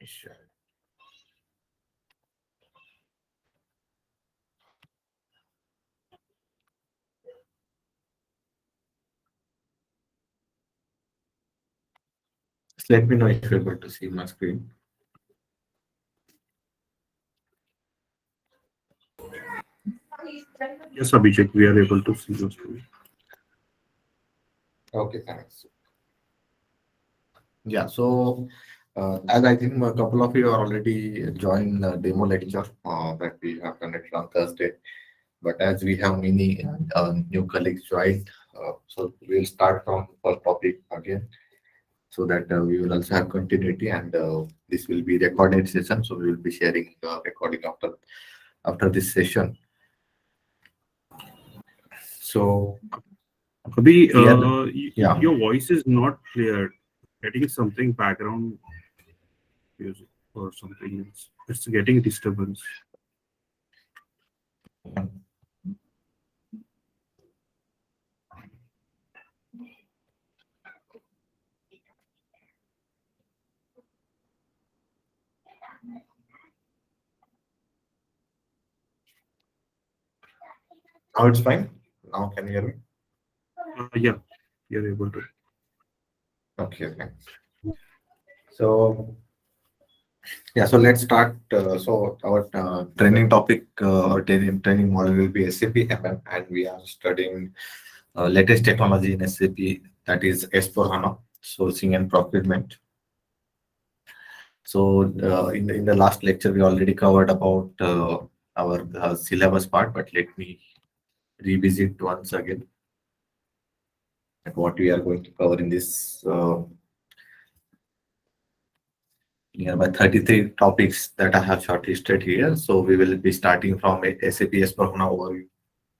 Sure. Just let me know if you're able to see my screen. Yes, Abhishek, we are able to see your screen. Okay, thanks. Yeah, so as I think a couple of you are already joined the demo lecture that we have conducted on Thursday, but as we have many new colleagues joined, so we'll start from first topic again, so that we will also have continuity, and this will be recorded session, so we will be sharing recording after this session. So Abhi, here, yeah. your voice is not clear. Getting something background music or something. It's getting disturbance. Now it's fine. Now can you hear me? Yeah, you're able to. Okay, thanks. So yeah, so let's start. So our training topic or training model will be SAP MM, and we are studying latest technology in SAP, that is S/4HANA sourcing and procurement. So in the last lecture, we already covered about our syllabus part, but let me revisit once again at what we are going to cover in this nearby 33 topics that I have shortlisted here. So we will be starting from SAP S/4HANA overview,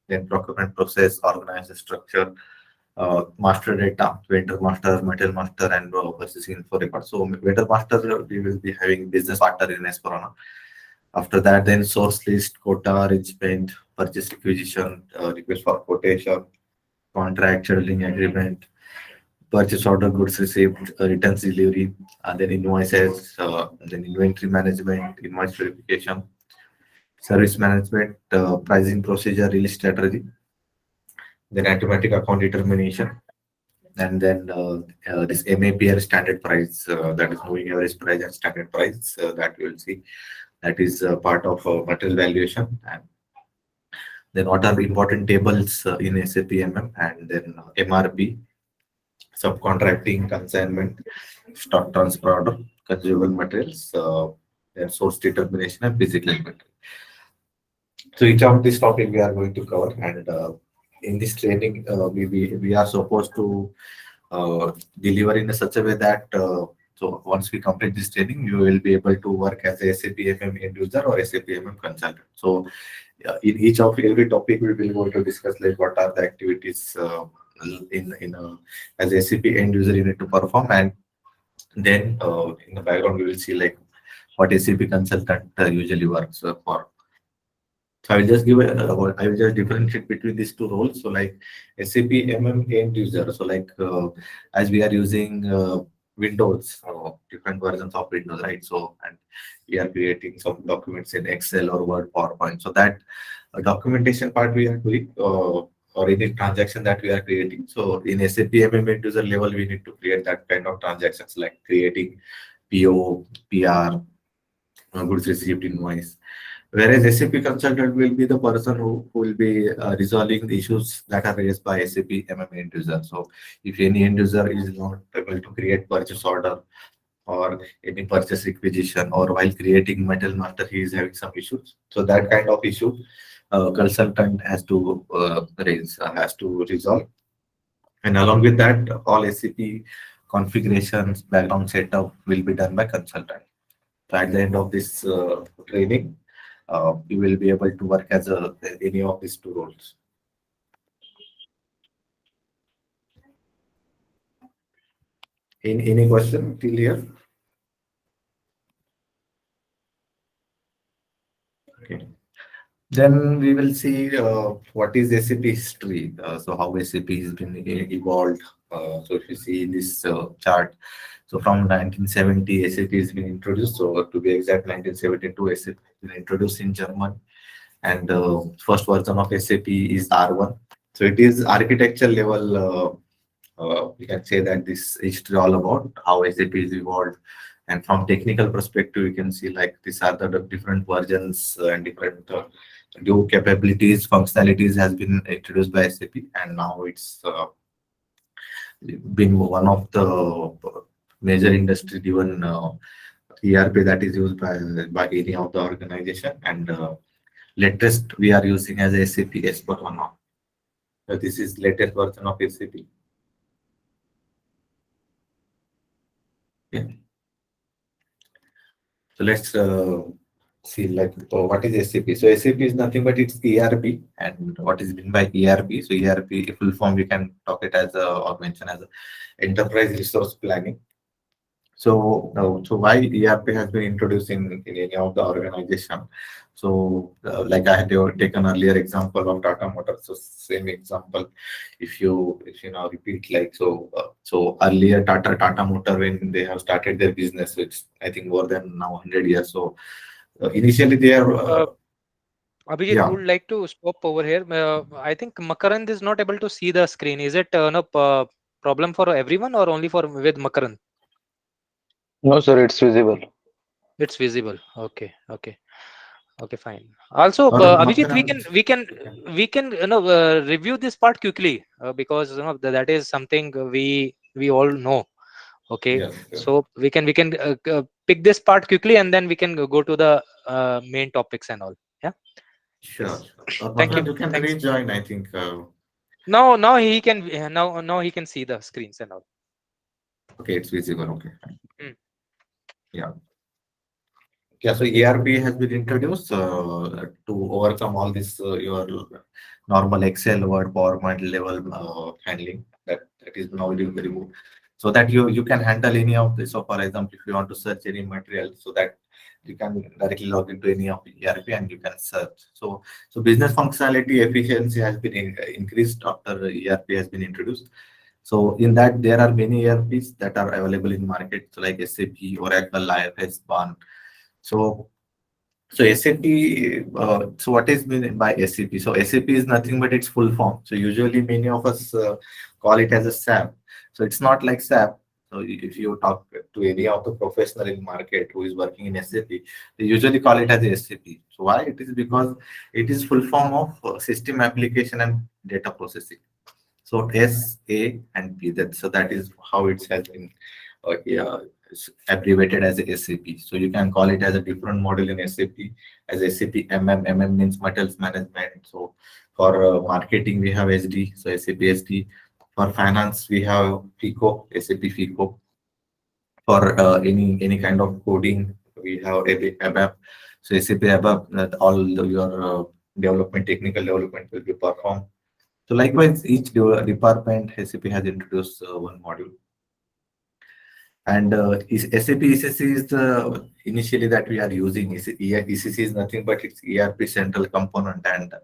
then procurement process, organization structure, master data, vendor master, material master, and purchasing info record. So vendor master, we will be having business partner in S/4HANA. After that, then source list, quota, arrangement, purchase requisition, request for quotation, contract, scheduling agreement, purchase order, goods received, returns delivery, and then invoices, then inventory management, invoice verification, service management, pricing procedure, release strategy, then automatic account determination, and then this MAPR standard price, that is moving average price and standard price, that we will see. That is part of material valuation. And then what are the important tables in SAP MM, and then MRP, subcontracting, consignment, stock transfer order, consumable materials, then source determination, and physical inventory. So each of this topic we are going to cover, and in this training, we are supposed to deliver in such a way that so once we complete this training, you will be able to work as a SAP MM end user or SAP MM consultant. So in each of every topic, we will going to discuss like what are the activities as a SAP end user you need to perform, and then in the background we will see like what SAP consultant usually works for. So I will just I will just differentiate between these two roles. So like SAP MM end user. So like as we are using Windows, different versions of Windows, right? So and we are creating some documents in Excel or Word, PowerPoint. So that documentation part we are doing, or any transaction that we are creating. So in SAP MM end user level, we need to create that kind of transactions like creating PO, PR, goods received invoice. Whereas SAP consultant will be the person who will be resolving the issues that are raised by SAP MM end user. So if any end user is not able to create purchase order or any purchase requisition, or while creating metal master he is having some issues, so that kind of issue consultant has to has to resolve. And along with that, all SAP configurations, background setup will be done by consultant. So at the end of this training, you will be able to work as any of these two roles. Any question till here? Okay. Then we will see what is SAP history. So how SAP has been evolved. So if you see this chart, so from 1970 SAP has been introduced. So to be exact, 1972 SAP has been introduced in Germany, and first version of SAP is R1. So it is architecture level. We can say that this history all about how SAP is evolved, and from technical perspective, you can see like these are the different versions and different new capabilities, functionalities has been introduced by SAP, and now it's been one of the major industry driven ERP that is used by any of the organization, and latest we are using as SAP S/4HANA. So this is latest version of SAP. Okay. So let's see like what is SAP. So SAP is nothing but it's ERP, and what is meant by ERP. So ERP, full form, we can talk it as a, or mention as a enterprise resource planning. So, so why ERP has been introduced in any of the organization? So, like I had taken earlier example of Tata Motors. So, same example, if you now repeat like so, so earlier Tata Motor when they have started their business, it's I think more than now 100 years. So, initially they are, Uh, Abhijit, yeah, would like to stop over here. I think Makarand is not able to see the screen. Is it no problem for everyone or only for with Makarand? No, sir, it's visible. It's visible. Okay, okay, okay, fine. Also, or Abhijit, we Makarand, can we can you can, we can review this part quickly because that is something we all know. Okay, yes, sure, so we can pick this part quickly and then we can go to the main topics and all. Yeah. sure, Yes. sure. Or Thank you. Makarand, you can Thanks. rejoin. I think, Now he can now he can see the screens and all. okay, it's visible. Okay, fine. Hmm. Yeah. Yeah, so ERP has been introduced to overcome all this your normal Excel, Word, PowerPoint level handling that is now removed, so that you can handle any of this. So, for example, if you want to search any material, so that you can directly log into any of the ERP and you can search. So business functionality efficiency has been increased after ERP has been introduced. So in that there are many ERPs that are available in market, so like SAP, Oracle, IFS, BAN. So, so SAP, so what is meant by SAP? So SAP is nothing but its full form. So usually many of us call it as a SAP. So it's not like SAP. So if you talk to any of the professional in market who is working in SAP, they usually call it as a SAP. So why? It is because it is full form of system application and data processing. So S, A, and P. That is how it has been yeah, abbreviated as a SAP. So you can call it as a different model in SAP as SAP MM. MM means metals management. So for marketing we have SD. So SAP SD. For finance we have FICO. SAP FICO. For any kind of coding we have ABAP. So SAP ABAP. That all your development, technical development will be performed. So likewise, each department SAP has introduced one module. And SAP ECC is the initially that we are using. ECC is nothing but it's ERP central component. And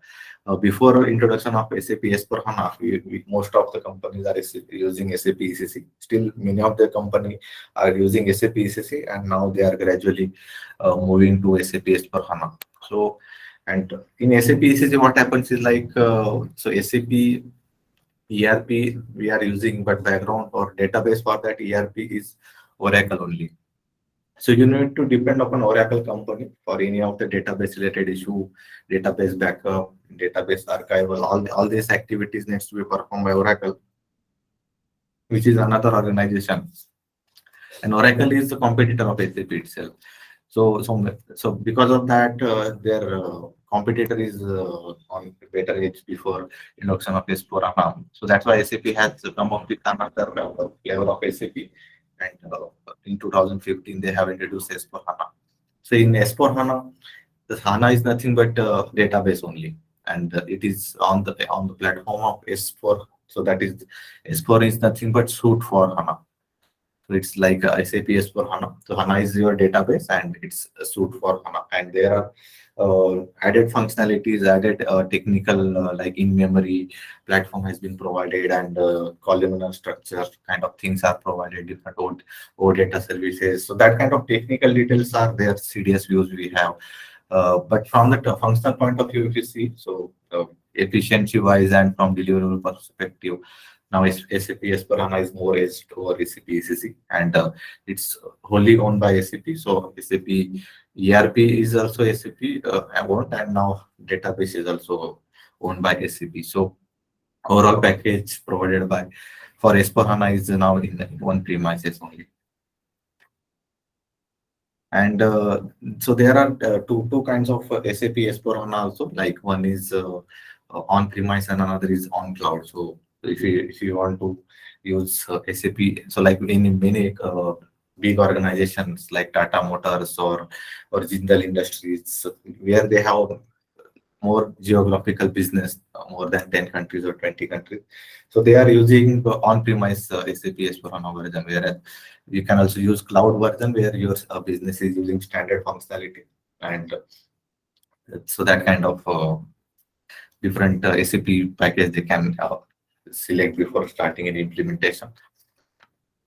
before introduction of SAP S/4HANA, most of the companies are using SAP ECC. Still, many of the company are using SAP ECC, and now they are gradually moving to SAP S/4HANA. So, and in SAP ECC, what happens is like so SAP ERP we are using, but background or database for that ERP is Oracle only. So you need to depend upon Oracle company for any of the database related issue, database backup, database archival, all these activities needs to be performed by Oracle, which is another organization. And Oracle is the competitor of SAP itself. So because of that, their competitor is on better edge before introduction of S/4HANA. So that's why SAP has come up with another level of SAP, and in 2015 they have introduced S/4HANA. So in S/4HANA, the HANA is nothing but database only, and it is on the platform of S4. So that is S4 is nothing but suite for HANA. So it's like SAP S/4HANA. So HANA is your database and it's a suit for HANA. And there are added functionalities, added technical like in-memory platform has been provided, and columnar structure kind of things are provided, different old data services. So that kind of technical details are there, CDS views we have. But from the functional point of view, if you see, so efficiency wise and from deliverable perspective, now SAP S/4HANA is more edged over SAP ECC, and it's wholly owned by SAP. So SAP ERP is also SAP owned, and now database is also owned by SAP. So overall package provided by for S/4HANA is now in one premises only. And so there are two kinds of SAP S/4HANA also. Like one is on premise and another is on cloud. So if you want to use SAP, so like in many big organizations like Tata Motors or Jindal Industries, where they have more geographical business, more than 10 countries or 20 countries. So they are using the on-premise SAP S/4HANA version, whereas you can also use cloud version where your business is using standard functionality. And so that kind of different SAP package they can select before starting an implementation.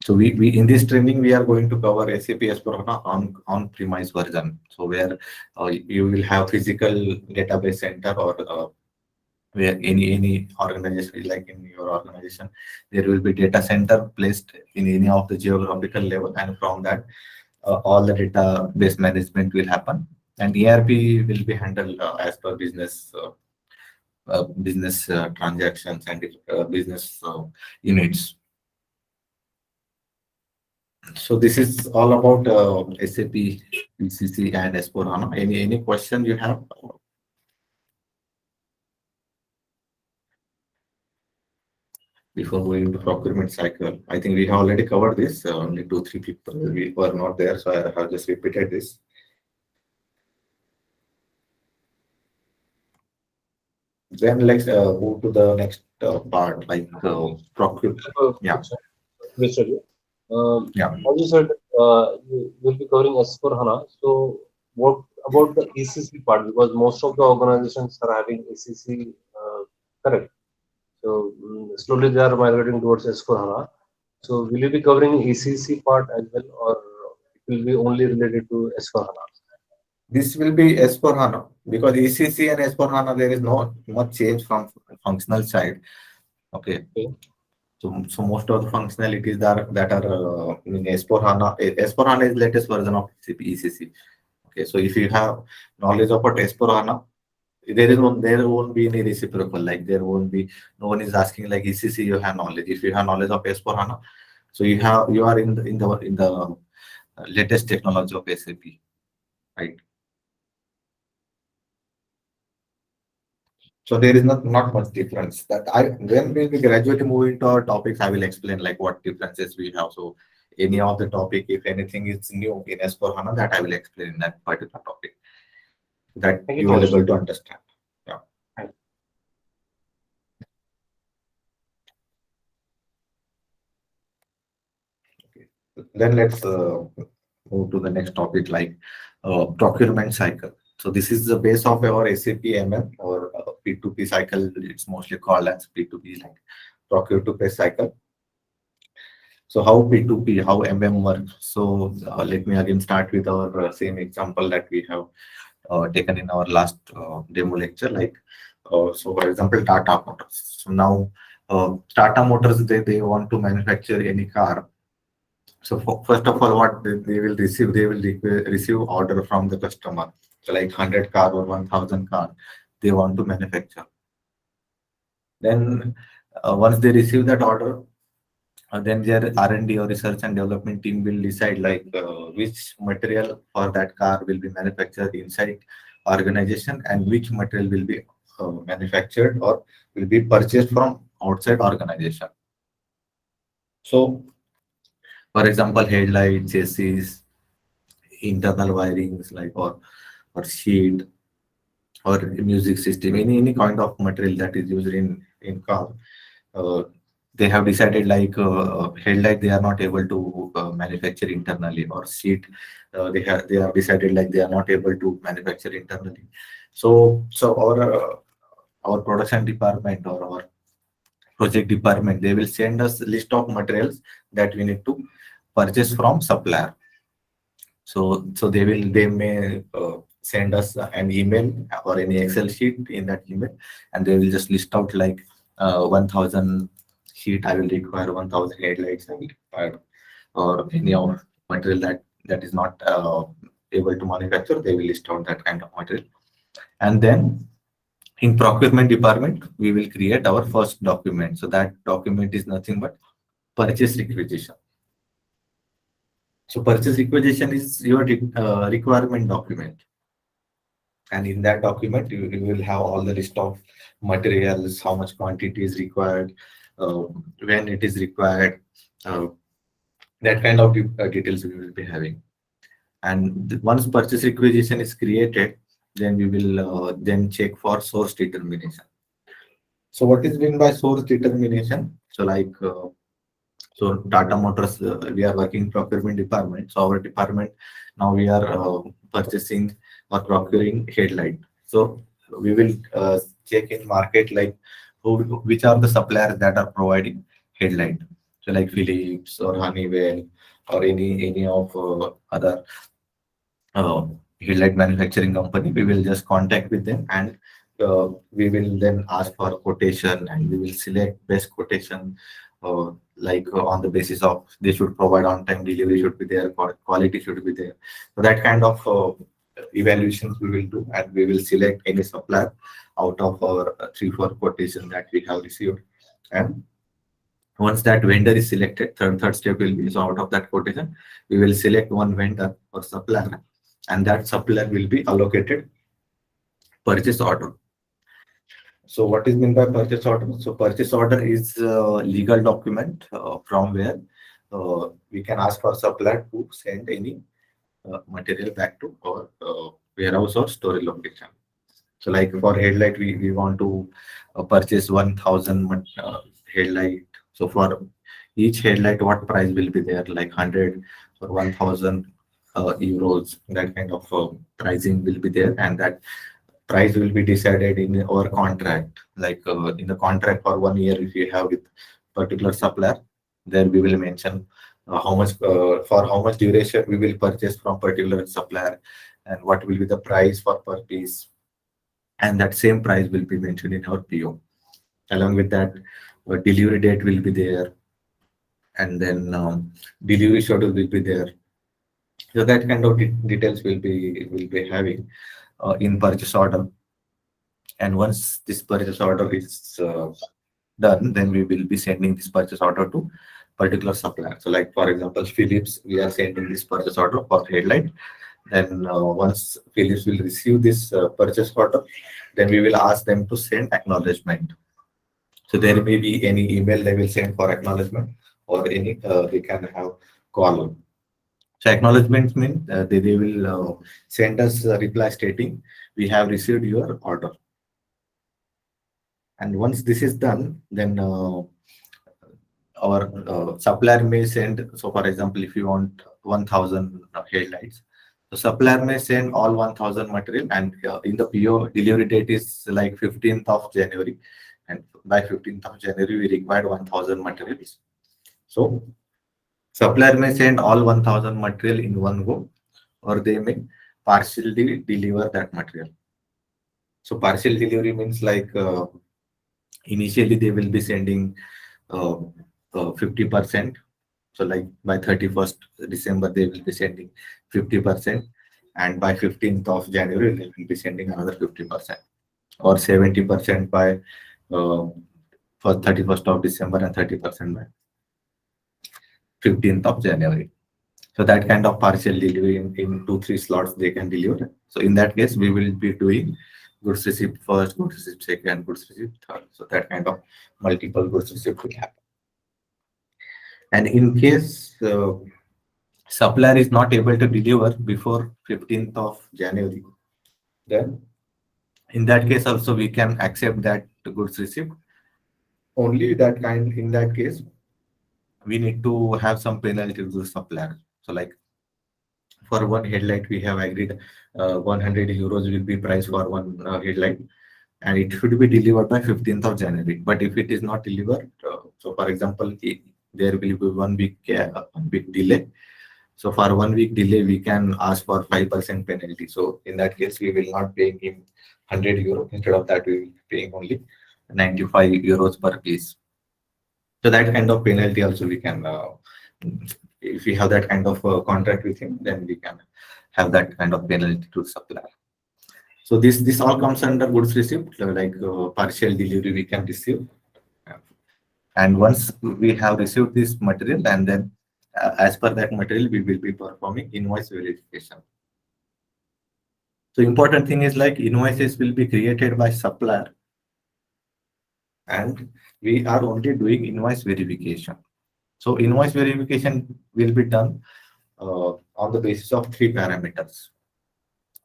So we in this training we are going to cover SAP S/4HANA on-premise version. So where you will have physical database center, or where any organization, like in your organization, there will be data center placed in any of the geographical level, and from that all the database management will happen, and ERP will be handled as per business transactions and business units. So this is all about SAP ECC and S/4HANA. Any question you have? Before going to procurement cycle, I think we have already covered this. Only 2-3 people we were not there, so I have just repeated this. Then let's move to the next part, like procurement. Yeah. Mr. Yeah. As you said, you will be covering S/4HANA. So, what about the ECC part? Because most of the organizations are having ECC, correct? So, slowly they are migrating towards S/4HANA. So, will you be covering ECC part as well, or it will be only related to S/4HANA? This will be S/4HANA, because ECC and S/4HANA there is no much change from functional side. Okay. So most of the functionalities that are in S/4HANA. S/4HANA is latest version of ECC. Okay, so if you have knowledge about S/4HANA, there won't be any reciprocal. Like there won't be, no one is asking like ECC you have knowledge. If you have knowledge of S/4HANA, so you are in the latest technology of SAP, right? So there is not much difference. That when we gradually move into our topics, I will explain like what differences we have. So any of the topic, if anything is new in S/4HANA, that I will explain in that particular topic, that Thank you you, are Tosh. able to understand. Yeah. Okay. Then let's move to the next topic, like procurement cycle. So this is the base of our SAP MM, or P2P cycle. It's mostly called as P2P, like procure to pay cycle. So how P2P, how MM works? So let me again start with our same example that we have taken in our last demo lecture. Like, so for example, Tata Motors. So now Tata Motors, they want to manufacture any car. So first of all, what they will receive, receive order from the customer. So like 100 car or 1,000 car, they want to manufacture. Then once they receive that order, then their R&D or research and development team will decide like which material for that car will be manufactured inside organization, and which material will be manufactured or will be purchased from outside organization. So for example, headlights, chassis, internal wirings, like or sheet or music system, any kind of material that is used in car. they have decided like headlight they are not able to manufacture internally, or seat they have decided like they are not able to manufacture internally. So our production department or our project department, they will send us a list of materials that we need to purchase from supplier. So they may send us an email or any Excel sheet. In that email, and they will just list out like 1,000 sheet I will require, 1,000 headlights I will require, or any of material that is not able to manufacture. They will list out that kind of material, and then in procurement department we will create our first document. So that document is nothing but purchase requisition. So purchase requisition is your requirement document, and in that document you will have all the list of materials, how much quantity is required, when it is required, uh, that kind of details we will be having. And once purchase requisition is created, then we will then check for source determination. So what is meant by source determination? So like so Tata Motors, we are working procurement department. So our department now we are purchasing or procuring headlight. So we will check in market like which are the suppliers that are providing headlight. So like Philips or Honeywell or any of other uh, headlight manufacturing company. We will just contact with them, and we will then ask for quotation, and we will select best quotation on the basis of they should provide on time delivery should be there, quality should be there. So that kind of evaluations we will do, and we will select any supplier out of our 3-4 quotation that we have received. And once that vendor is selected, third step will be, so out of that quotation we will select one vendor or supplier, and that supplier will be allocated purchase order. So what is meant by purchase order? So purchase order is a legal document from where we can ask for supplier to send any material back to our warehouse or storage location. So like for headlight, we want to purchase 1,000 headlight. So for each headlight, what price will be there? Like 100 or 1,000 euros. That kind of pricing will be there, and that price will be decided in our contract. Like in the contract for 1 year, if you have with particular supplier, there we will mention how much for how much duration we will purchase from particular supplier, and what will be the price for per piece, and that same price will be mentioned in our PO. Along with that, delivery date will be there, and then delivery schedule will be there. So that kind of details will be having in purchase order. And once this purchase order is done, then we will be sending this purchase order to particular supplier. So like for example, Philips, we are sending this purchase order for headlight. Then once Philips will receive this purchase order, then we will ask them to send acknowledgement. So there may be any email they will send for acknowledgement, or any they can have call. So acknowledgement means they will send us a reply stating we have received your order. And once this is done, then our supplier may send. So for example, if you want 1,000 headlights, the supplier may send all 1,000 material, and in the PO delivery date is like 15th of January, and by 15th of January we required 1,000 materials. So supplier may send all 1,000 material in one go, or they may partially deliver that material. So partial delivery means like initially they will be sending 50%. So like by 31st December, they will be sending 50%. And by 15th of January, they will be sending another 50%, or 70% by for 31st of December, and 30% by 15th of January. So that kind of partial delivery in 2-3 slots they can deliver. So in that case, we will be doing goods received first, goods received second, goods received third. So that kind of multiple goods received will happen. And in case supplier is not able to deliver before 15th of January, then in that case also we can accept that the goods received, only that kind, in that case, we need to have some penalty to the supplier. So like for one headlight, we have agreed 100 euros will be price for one headlight, and it should be delivered by 15th of January. But if it is not delivered, so for example, there will be 1 week big delay. So for 1 week delay, we can ask for 5% penalty. So in that case, we will not pay him 100 euro. Instead of that, we will be paying only 95 euros per piece. So that kind of penalty also we can, if we have that kind of contract with him, then we can have that kind of penalty to supplier. So this all comes under goods receipt, like partial delivery we can receive. And once we have received this material, and then as per that material, we will be performing invoice verification. So important thing is like invoices will be created by supplier, and we are only doing invoice verification. So invoice verification will be done on the basis of 3 parameters.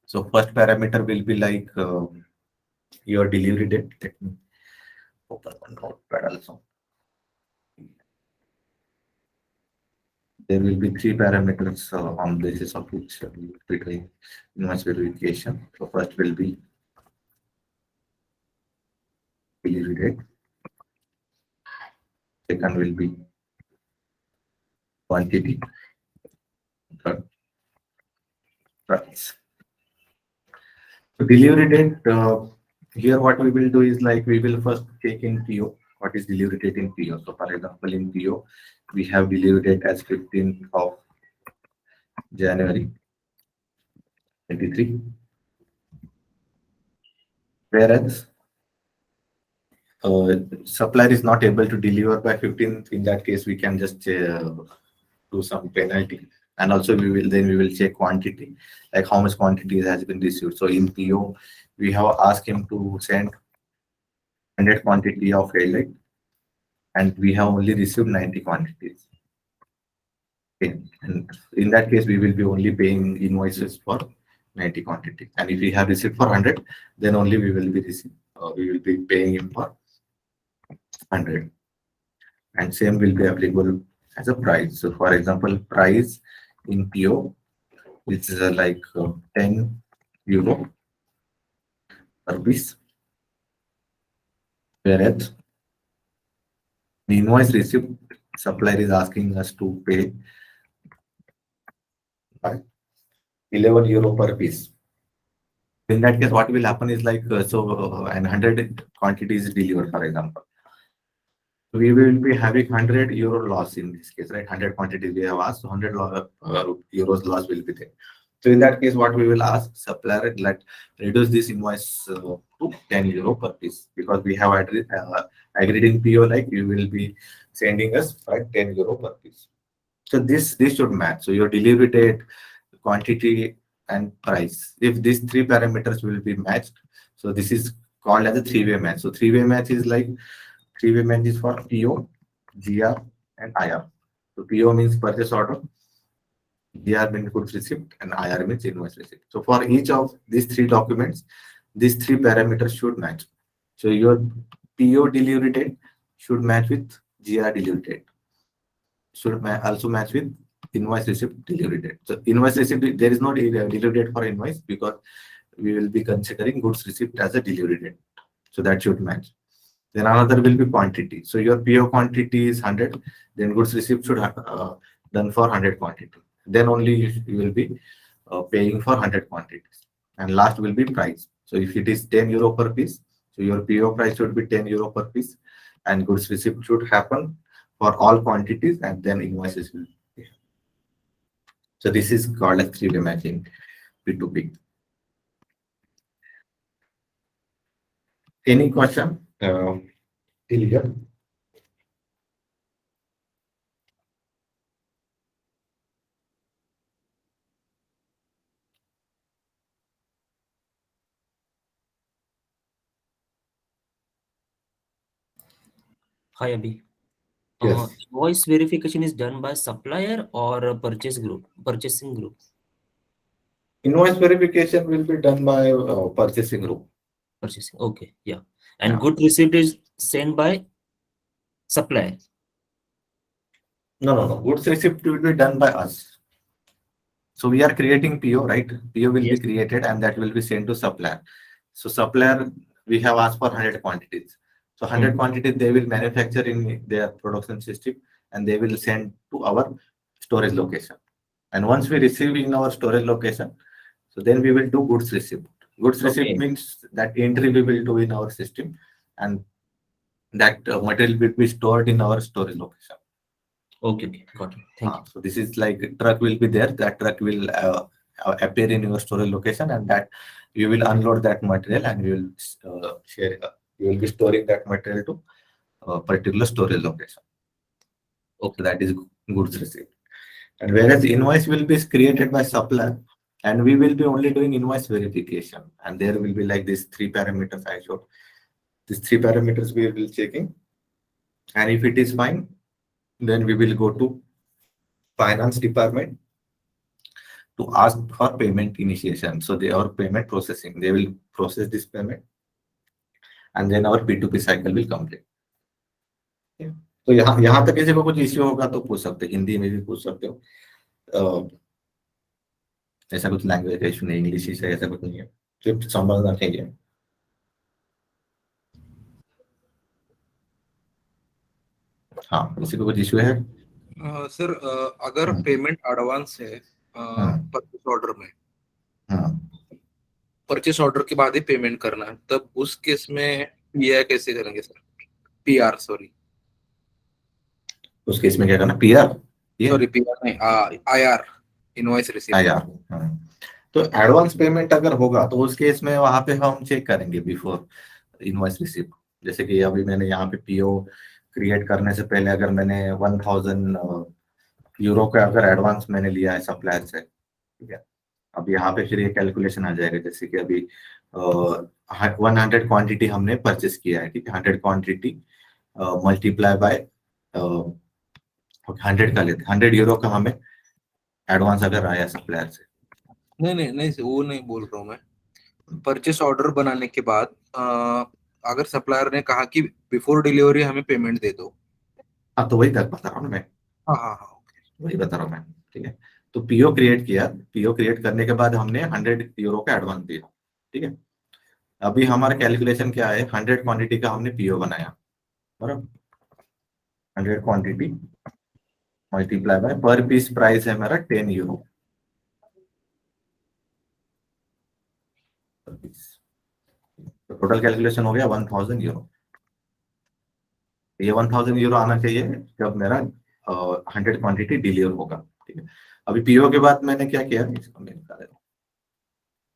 So first parameter will be like your delivery date. Let me open one notepad also. There will be 3 parameters on basis of which we will be doing invoice verification. So first will be delivery date. Second will be quantity. Third, price. So delivery date, here what we will do is like we will first take in PO, what is delivery date in PO. So for example, in PO, we have delivery date as 15th of January 23. Whereas supplier is not able to deliver by 15th, in that case, we can just do some penalty. And also we will check quantity, like how much quantity has been received. So in PO, we have asked him to send 100 quantity of headlight, and we have only received 90 quantities. Okay. And in that case, we will be only paying invoices for 90 quantity. And if we have received for 100, then only we will be paying him for 100. And same will be applicable as a price. So for example, price in PO, which is like 10 euro per piece. Whereas the invoice receipt, supplier is asking us to pay 11 euro per piece. In that case, what will happen is like, and 100 quantities delivered, for example. We will be having 100 euro loss in this case, right? 100 quantities we have asked, so 100 euros loss will be there. So in that case, what we will ask supplier, like reduce this invoice to 10 euro per piece, because we have agreed in PO, like you will be sending us 10 euro per piece. So this should match. So your delivery date, quantity, and price. If these 3 parameters will be matched, so this is called as a 3-way match. So 3-way match is like 3-way match is for PO, GR, and IR. So PO means purchase order, GR means goods receipt, and IR means invoice receipt. So for each of these 3 documents, these 3 parameters should match. So your PO delivery date should match with GR delivery date. Should also match with invoice receipt delivery date. So invoice receipt, there is no delivery date for invoice, because we will be considering goods receipt as a delivery date. So that should match. Then another will be quantity. So your PO quantity is 100, then goods receipt should have done for 100 quantity. Then only you will be paying for 100 quantities. And last will be price. So if it is 10 euro per piece, so your PO price should be 10 euro per piece, and goods receipt should happen for all quantities, and then invoices will be. So this is called as 3-way matching P2P. Any question till here? Hi, Abhi. Yes. Invoice verification is done by supplier or a purchasing group? Invoice verification will be done by purchasing group. Purchasing. Okay, yeah. And Yeah. good receipt is sent by Supplier. No. Goods receipt will be done by us. So we are creating PO, right? PO will Yes. be created and that will be sent to supplier. So supplier, we have asked for 100 quantities. So 100 quantities they will manufacture in their production system and they will send to our storage location. And once we receive in our storage location, so then we will do goods receipt. Goods receipt Okay. means that entry we will do in our system and that material will be stored in our storage location. Okay. Got it. Thank you. So this is like truck will be there. That truck will appear in your storage location, and that you will unload that material and you will share. You will be storing that material to a particular storage location. Okay. So that is goods receipt. And whereas invoice will be created by supplier, and we will be only doing invoice verification. And there will be like these 3 parameters I showed. These 3 parameters we will be checking, and if it is fine, then we will go to finance department to ask for payment initiation. So they are payment processing. They will process this payment, and then our P2P cycle will complete. Okay. तो यहाँ तक किसी को कुछ issue होगा तो पूछ सकते, हिंदी में भी पूछ सकते हो. ऐसा कुछ लैंग्वेज का इशू नहीं, इंग्लिश से ऐसा कुछ नहीं है, सिर्फ समझना चाहिए. हाँ, किसी को कुछ इशू है? सर अगर पेमेंट एडवांस है परचेस ऑर्डर में, परचेस ऑर्डर के बाद ही पेमेंट करना है, तब उस केस में पीआर कैसे करेंगे सर? पीआर सॉरी, उस केस में क्या करना? पीआर सॉरी पीआर नहीं, आईआर, इनवॉइस रिसीव. आईआर. तो एडवांस पेमेंट अगर होगा तो उस केस में वहां पे हम चेक करेंगे बिफोर इनवॉइस रिसीव. जैसे कि अभी मैंने यहाँ पे पीओ क्रिएट करने से पहले अगर मैंने 1000 यूरो का अगर एडवांस मैंने लिया है सप्लायर से, ठीक है, अब यहाँ पे फिर ये कैलकुलेशन आ जाएगा. जैसे कि अभी 100 क्वांटिटी हमने परचेस किया है, ठीक है, 100 क्वांटिटी मल्टीप्लाई बाय 100 का लेते, 100 यूरो का हमें एडवांस अगर आया सप्लायर से. नहीं वो नहीं बोल रहा हूँ मैं. परचेस ऑर्डर बनाने के बाद अगर सप्लायर ने कहा कि बिफोर डिलीवरी हमें पेमेंट दे दो. हाँ, तो वही बता रहा हूँ मैं. हाँ वही बता रहा हूँ मैं, ठीक है. तो पीओ क्रिएट किया, पीओ क्रिएट करने के बाद हमने 100 यूरो का एडवांस दिया, ठीक है. अभी हमारा कैलकुलेशन क्या है? 100 क्वांटिटी का हमने पीओ बनाया, बराबर. 100 क्वांटिटी मल्टीप्लाई बाय पर पीस प्राइस है हमारा 10 यूरो. तो टोटल कैलकुलेशन हो गया 1000 यूरो. ये 1000 यूरो आना चाहिए जब मेरा 100 क्वांटिटी डिलीवर होगा, ठीक है. अभी पीओ के बाद मैंने क्या किया, इसको मैं निकाल देता हूं.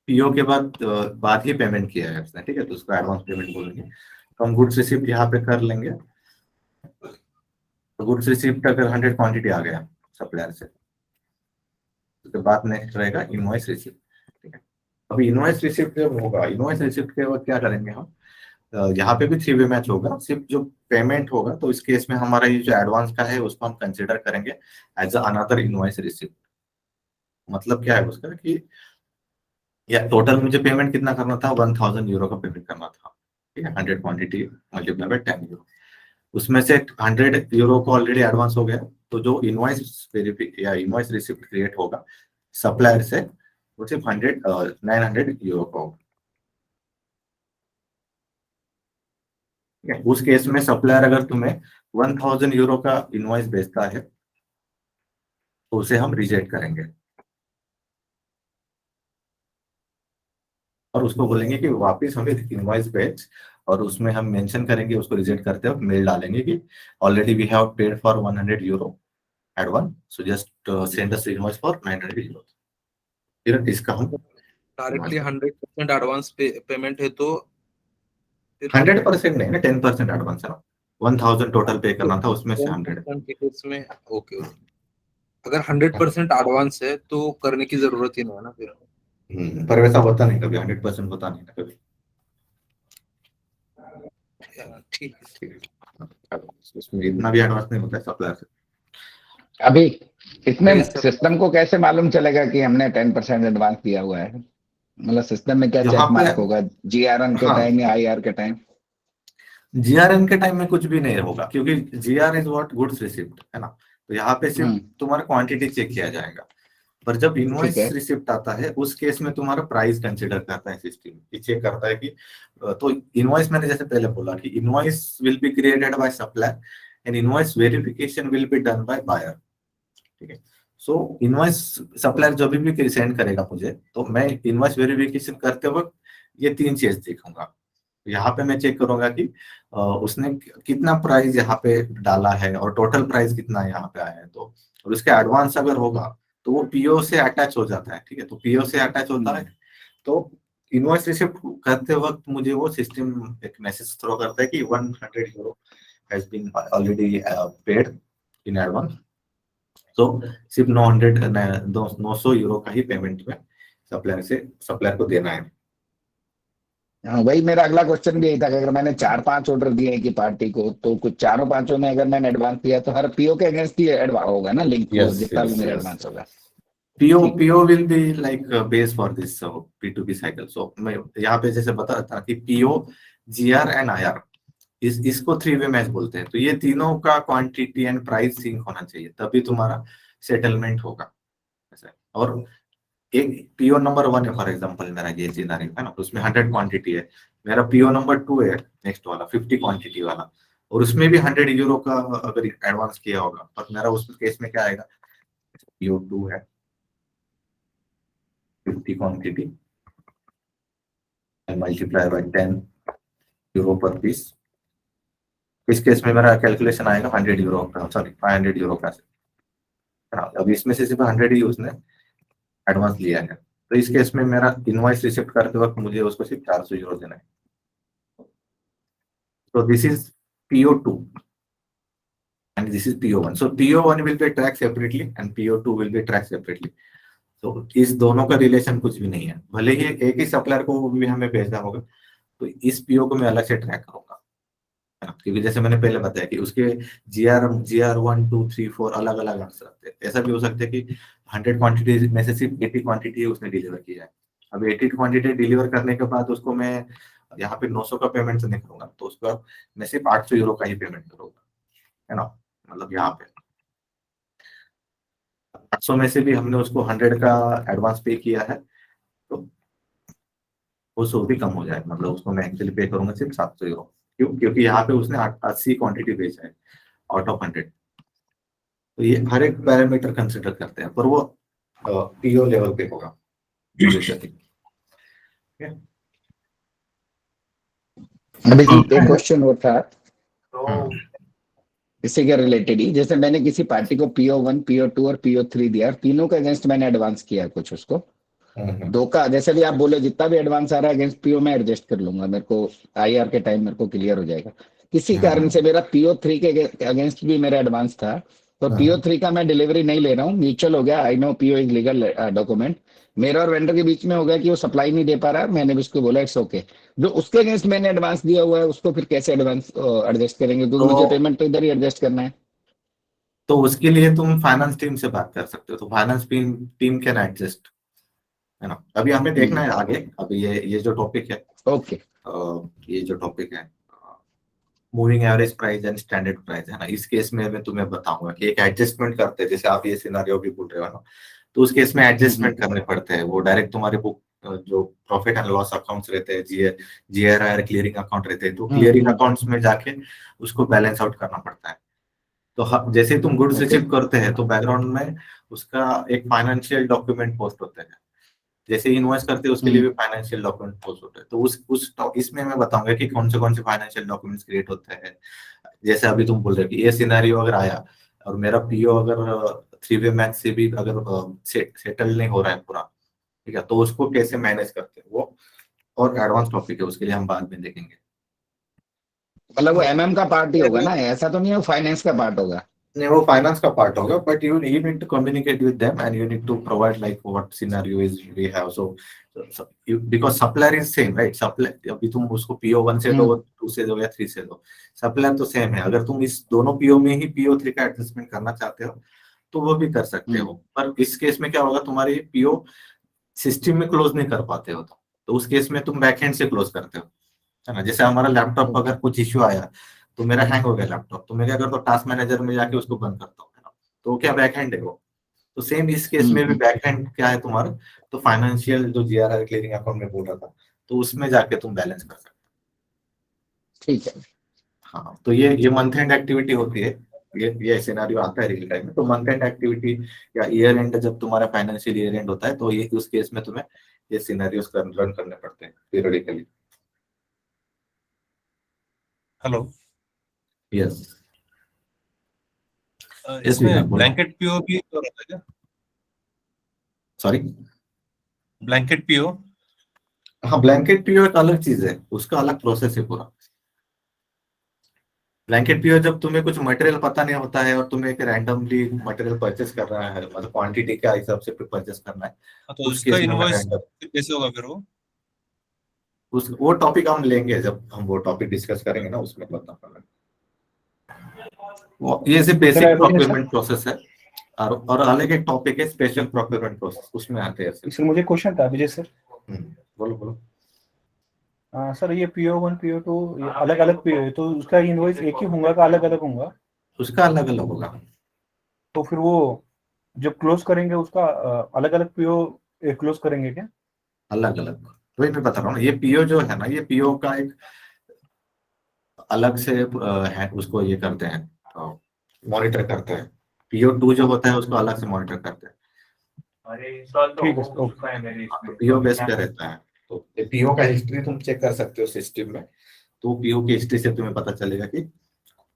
पीओ के बाद ही पेमेंट किया है उसने, ठीक है, तो उसको एडवांस पेमेंट बोलेंगे. तो हम गुड्स रिसिप्ट यहाँ पे कर लेंगे. तो गुड्स रिसिप्ट अगर 100 क्वांटिटी आ गया सप्लायर से, उसके बाद नेक्स्ट रहेगा इनवॉइस रिसिप्ट, ठीक है. अभी इनवॉइस रिसिप्ट जब होगा, इनवॉइस रिसिप्ट के बाद क्या करेंगे हम, यहाँ पे भी 3 वे मैच होगा. सिर्फ जो पेमेंट होगा तो इस केस में हमारा ये जो एडवांस का है उसको हम कंसिडर करेंगे एज अनदर इनवॉइस रिसिप्ट. मतलब क्या है उसका कि या टोटल मुझे पेमेंट कितना करना था, 1000 यूरो का पेमेंट करना था, ठीक है. 100 क्वांटिटी मल्टीप्लाई बाय 10 यूरो, उसमें से 100 यूरो को ऑलरेडी एडवांस हो गया. तो जो इनवॉइस या इनवॉइस रिसिप्ट क्रिएट होगा सप्लायर से, वो सिर्फ 900 यूरो का होगा. उस केस में सप्लायर अगर तुम्हें 1000 यूरो का इनवॉइस भेजता है तो उसे हम रिजेक्ट करेंगे और उसको बोलेंगे कि वापस हमें इनवॉइस भेज, और उसमें हम मेंशन करेंगे उसको रिजेक्ट करते वक्त, मेल डालेंगे कि already we have paid for 100 euro advance, so just send us invoice for 900 euro. फिर इसका हम डायरेक्टली 100% एडवांस पेमेंट है तो 100% नहीं ना, 10% एडवांस है ना. 1000 टोटल पे करना था, उसमें से 100 के केस में. ओके, अगर 100% एडवांस है तो करने की जरूरत ही नहीं है ना फिर. पर वैसा होता नहीं कभी, 100% होता नहीं ना कभी. ठीक है, उसमें इतना भी एडवांस नहीं होता है सप्लायर से. अभी इसमें सिस्टम को कैसे मालूम चलेगा कि हमने 10% एडवांस दिया हुआ है? मतलब सिस्टम में क्या चेक मार्क होगा, जीआरएन के टाइम या आईआर के टाइम? जीआरएन के टाइम में कुछ भी नहीं होगा, क्योंकि GR is what, goods receipt, है ना। तो यहाँ पे सिर्फ तुम्हारा क्वांटिटी चेक किया जाएगा। पर जब इनवॉइस है। रिसिप्ट आता है उस केस में तुम्हारा प्राइस कंसिडर करता है सिस्टम, ये चेक करता है कि तो इनवॉइस, मैंने जैसे पहले बोला कि invoice will be created by supplier and invoice verification will be done by buyer. ठीक है। सो इनवॉइस सप्लायर जो भी सेंड करेगा मुझे, तो मैं इनवॉइस वेरिफिकेशन करते वक्त ये 3 चीज देखूंगा। यहाँ पे मैं चेक करूंगा कि उसने कितना प्राइस यहाँ पे डाला है और टोटल प्राइस कितना यहाँ पे आया है। तो और उसके एडवांस अगर होगा तो वो पीओ से अटैच हो जाता है। ठीक है, तो पीओ से अटैच होता है तो इनवॉइस रिसिप्ट करते वक्त मुझे वो सिस्टम एक मैसेज थ्रो करता है कि 100 euro has been already paid in advance. तो सिर्फ 900 यूरो का ही पेमेंट में सप्लायर को देना है। हाँ, वही मेरा अगला क्वेश्चन भी यही था कि अगर मैंने 4-5 ऑर्डर दिए कि पार्टी को, तो कुछ 4-5 में अगर मैंने एडवांस दिया तो हर पीओ के अगेंस्ट ही एडवांस होगा ना, लिंक Yes, जितना भी yes, मेरा yes. एडवांस होगा। PO will be like base for this P2P cycle. So मैं यहाँ पे जैसे बता रहा था कि PO, GR एंड IR, इसको 3 वे मैच बोलते हैं। तो ये तीनों का क्वांटिटी एंड प्राइस सिंक होना चाहिए, तभी तुम्हारा सेटलमेंट होगा। ऐसा। और एक PO नंबर 1 है, फॉर एग्जांपल मेरा ये सिनेरियो है ना, तो उसमें 100 क्वांटिटी है। मेरा PO नंबर 2 है नेक्स्ट वाला 50 क्वांटिटी वाला, और उसमें भी 100 यूरो का अगर एडवांस किया होगा, पर मेरा उस केस में क्या आएगा, PO 2 है 50 quantity and multiply by 10 euro per piece। इस केस में मेरा कैलकुलेशन आएगा 100 यूरो का, सॉरी 500 यूरो का। अब इसमें से सिर्फ 100 ही उसने एडवांस लिया है, तो इस केस में मेरा इनवॉइस रिसिप्ट करते वक्त मुझे उसको सिर्फ 400 यूरो देना है। तो this is PO2 and this is PO1। so PO1 will be tracked separately and PO2 will be tracked separately। तो इस दोनों का रिलेशन कुछ भी नहीं है, भले ही एक ही सप्लायर को भी हमें भेजना होगा, तो इस PO को मैं अलग से ट्रैक करूंगा, है ना। क्योंकि जैसे मैंने पहले बताया कि उसके GR 1 2 3 4 अलग अलग आंसर आते हैं। ऐसा भी हो सकता है कि 100 क्वांटिटी में से सिर्फ 80 क्वांटिटी उसने डिलीवर किया है। अब 80 क्वांटिटी डिलीवर करने के बाद उसको मैं यहाँ पे 900 का पेमेंट नहीं करूंगा, तो उसका मैं सिर्फ 800 यूरो का ही पेमेंट करूंगा, है ना। मतलब यहाँ पे 800 में से भी हमने उसको 100 का एडवांस पे किया है, तो वो 100 भी कम हो जाए, मतलब उसको मैं एक्चुअली पे करूंगा सिर्फ 700 यूरो। क्यों? क्योंकि यहाँ पे उसने 80 क्वांटिटी भेजा है आउट ऑफ 100। तो ये हर एक पैरामीटर कंसिडर करते हैं, पर वो PO लेवल पे होगा। अभी एक क्वेश्चन और था तो इसी के रिलेटेड ही, जैसे मैंने किसी पार्टी को PO1 PO2 और PO3 दिया, तीनों का अगेंस्ट मैंने एडवांस किया कुछ उसको, दो का जैसे भी आप बोले जितना भी एडवांस आ रहा है अगेंस्ट PO में एडजस्ट कर लूंगा, मेरे को IR के टाइम मेरे को क्लियर हो जाएगा। किसी कारण से मेरा PO3 के अगेंस्ट भी मेरा एडवांस था, तो PO3 का मैं डिलीवरी नहीं ले रहा हूँ, म्यूचुअल हो गया, I know PO is legal document, मेरा और वेंडर के बीच में हो गया कि वो सप्लाई नहीं दे पा रहा, मैंने भी उसको बोला इट्स ओके। जो उसके अगेंस्ट मैंने एडवांस दिया हुआ है उसको फिर कैसे एडवांस एडजस्ट करेंगे, क्योंकि मुझे पेमेंट तो इधर ही एडजस्ट करना है। तो उसके लिए तुम फाइनेंस टीम से बात कर सकते हो, तो फाइनेंस टीम कैन एडजस्ट, है ना। अभी हमें देखना है आगे, अभी ये जो टॉपिक है, ओके ये जो टॉपिक है moving average price and standard price, है ना, इस केस में मैं तुम्हें बताऊंगा कि एक एडजस्टमेंट करते हैं, जैसे आप ये सिनेरियो भी बोल रहे हो ना, तो उस केस में एडजस्टमेंट करने पड़ते हैं। वो डायरेक्ट तुम्हारे बुक जो प्रॉफिट एंड लॉस अकाउंट्स रहते हैं, GRR क्लियरिंग अकाउंट रहते हैं, तो क्लियरिंग अकाउंट्स में जाके उसको बैलेंस आउट करना पड़ता है। तो जैसे तुम गुड्स रिसीव करते हैं तो बैकग्राउंड में उसका एक फाइनेंशियल डॉक्यूमेंट पोस्ट होता है, जैसे इन्वेस्ट करते हैं उसके लिए भी फाइनेंशियल डॉक्यूमेंट पोस्ट होता है। तो इसमें मैं बताऊंगा कि कौन से फाइनेंशियल डॉक्यूमेंट्स क्रिएट होते हैं। जैसे अभी तुम बोल रहे हो कि ये सिनेरियो अगर आया और मेरा PO अगर 3 वे मैच से भी अगर सेटल नहीं हो रहा है पूरा, ठीक है, तो उसको कैसे मैनेज करते हैं वो और एडवांस टॉपिक है, उसके लिए हम बाद में देखेंगे। मतलब वो MM का पार्ट ही होगा ना, ऐसा तो नहीं है वो फाइनेंस का पार्ट होगा? नहीं, वो फाइनेंस का पार्ट होगा, but you need to communicate with them and you need to provide like what scenario is we have. So because supplier is same, right. Supplier अभी तुम उसको PO1 से दो, 2 से दो या 3 से दो, सप्लायर तो सेम है। अगर तुम इस दोनों PO में ही PO3 का एडजस्टमेंट करना चाहते हो तो वो भी कर सकते हो, पर इस केस में क्या होगा, तुम्हारी PO सिस्टम में क्लोज नहीं कर पाते हो, तो उस केस में तुम बैकएंड से क्लोज करते हो, है ना। जैसे हमारा लैपटॉप अगर कुछ इश्यू आया तो मेरा हैंग हो गया लैपटॉप, तो मैं क्या करता हूँ, टास्क मैनेजर में जाके उसको बंद करता हूँ, है ना। तो क्या बैक हैंड है वो। तो सेम इस केस में भी बैक हैंड क्या है तुम्हारा, तो फाइनेंशियल जो जीआरआर क्लियरिंग अकाउंट में बोल रहा था, तो उसमें जाके तुम बैलेंस कर सकते हो। ठीक है। हाँ, तो ये मंथ एंड एक्टिविटी होती है। ये सिनेरियो आता है रियल टाइम में। तो मंथ एंड एक्टिविटी या ईयर एंड, जब तुम्हारा फाइनेंशियल ईयर एंड होता है, तो ये उस केस में तुम्हें ये सिनेरियोस रन करने पड़ते हैं पीरियडिकली। हेलो, यस, इसमें ब्लैंकेट पीओ भी तो रहता है क्या? Sorry, blanket PO? हाँ, ब्लैंकेट पीओ एक अलग चीज है, उसका अलग प्रोसेस है पूरा। ब्लैंकेट पीओ जब तुम्हें कुछ मटेरियल पता नहीं होता है और तुम्हें एक रैंडमली मटेरियल परचेस कर रहा है, मतलब क्वांटिटी के हिसाब से परचेस करना है, तो उस उसका केस में इनवॉइस कैसे होगा फिर वो? वो टॉपिक हम लेंगे जब हम वो टॉपिक डिस्कस करेंगे ना, उसमें बताऊंगा। ये सिर्फ बेसिक प्रोक्योरमेंट प्रोसेस है, और अलग एक टॉपिक है स्पेशल प्रोक्योरमेंट प्रोसेस, उसमें आते हैं। इसमें मुझे क्वेश्चन था विजय सर। बोलो बोलो। सर ये PO1 PO2 अलग अलग पीओ है, तो उसका इनवॉइस एक ही होगा का अलग अलग होगा? उसका अलग अलग होगा। तो फिर वो जब क्लोज करेंगे उसका अलग अलग पीओ क्लोज करेंगे क्या? अलग अलग, वही मैं बता रहा हूँ ना। ये पीओ जो है ना, ये पीओ का एक अलग से है, उसको ये करते हैं, मॉनिटर करते हैं। PO2 जो होता है उसको अलग से मॉनिटर करते हैं। ठीक है, पीओ बेस पे रहता है। तो पीओ का हिस्ट्री तुम चेक कर सकते हो सिस्टम में। तो पीओ की हिस्ट्री से तुम्हें पता चलेगा कि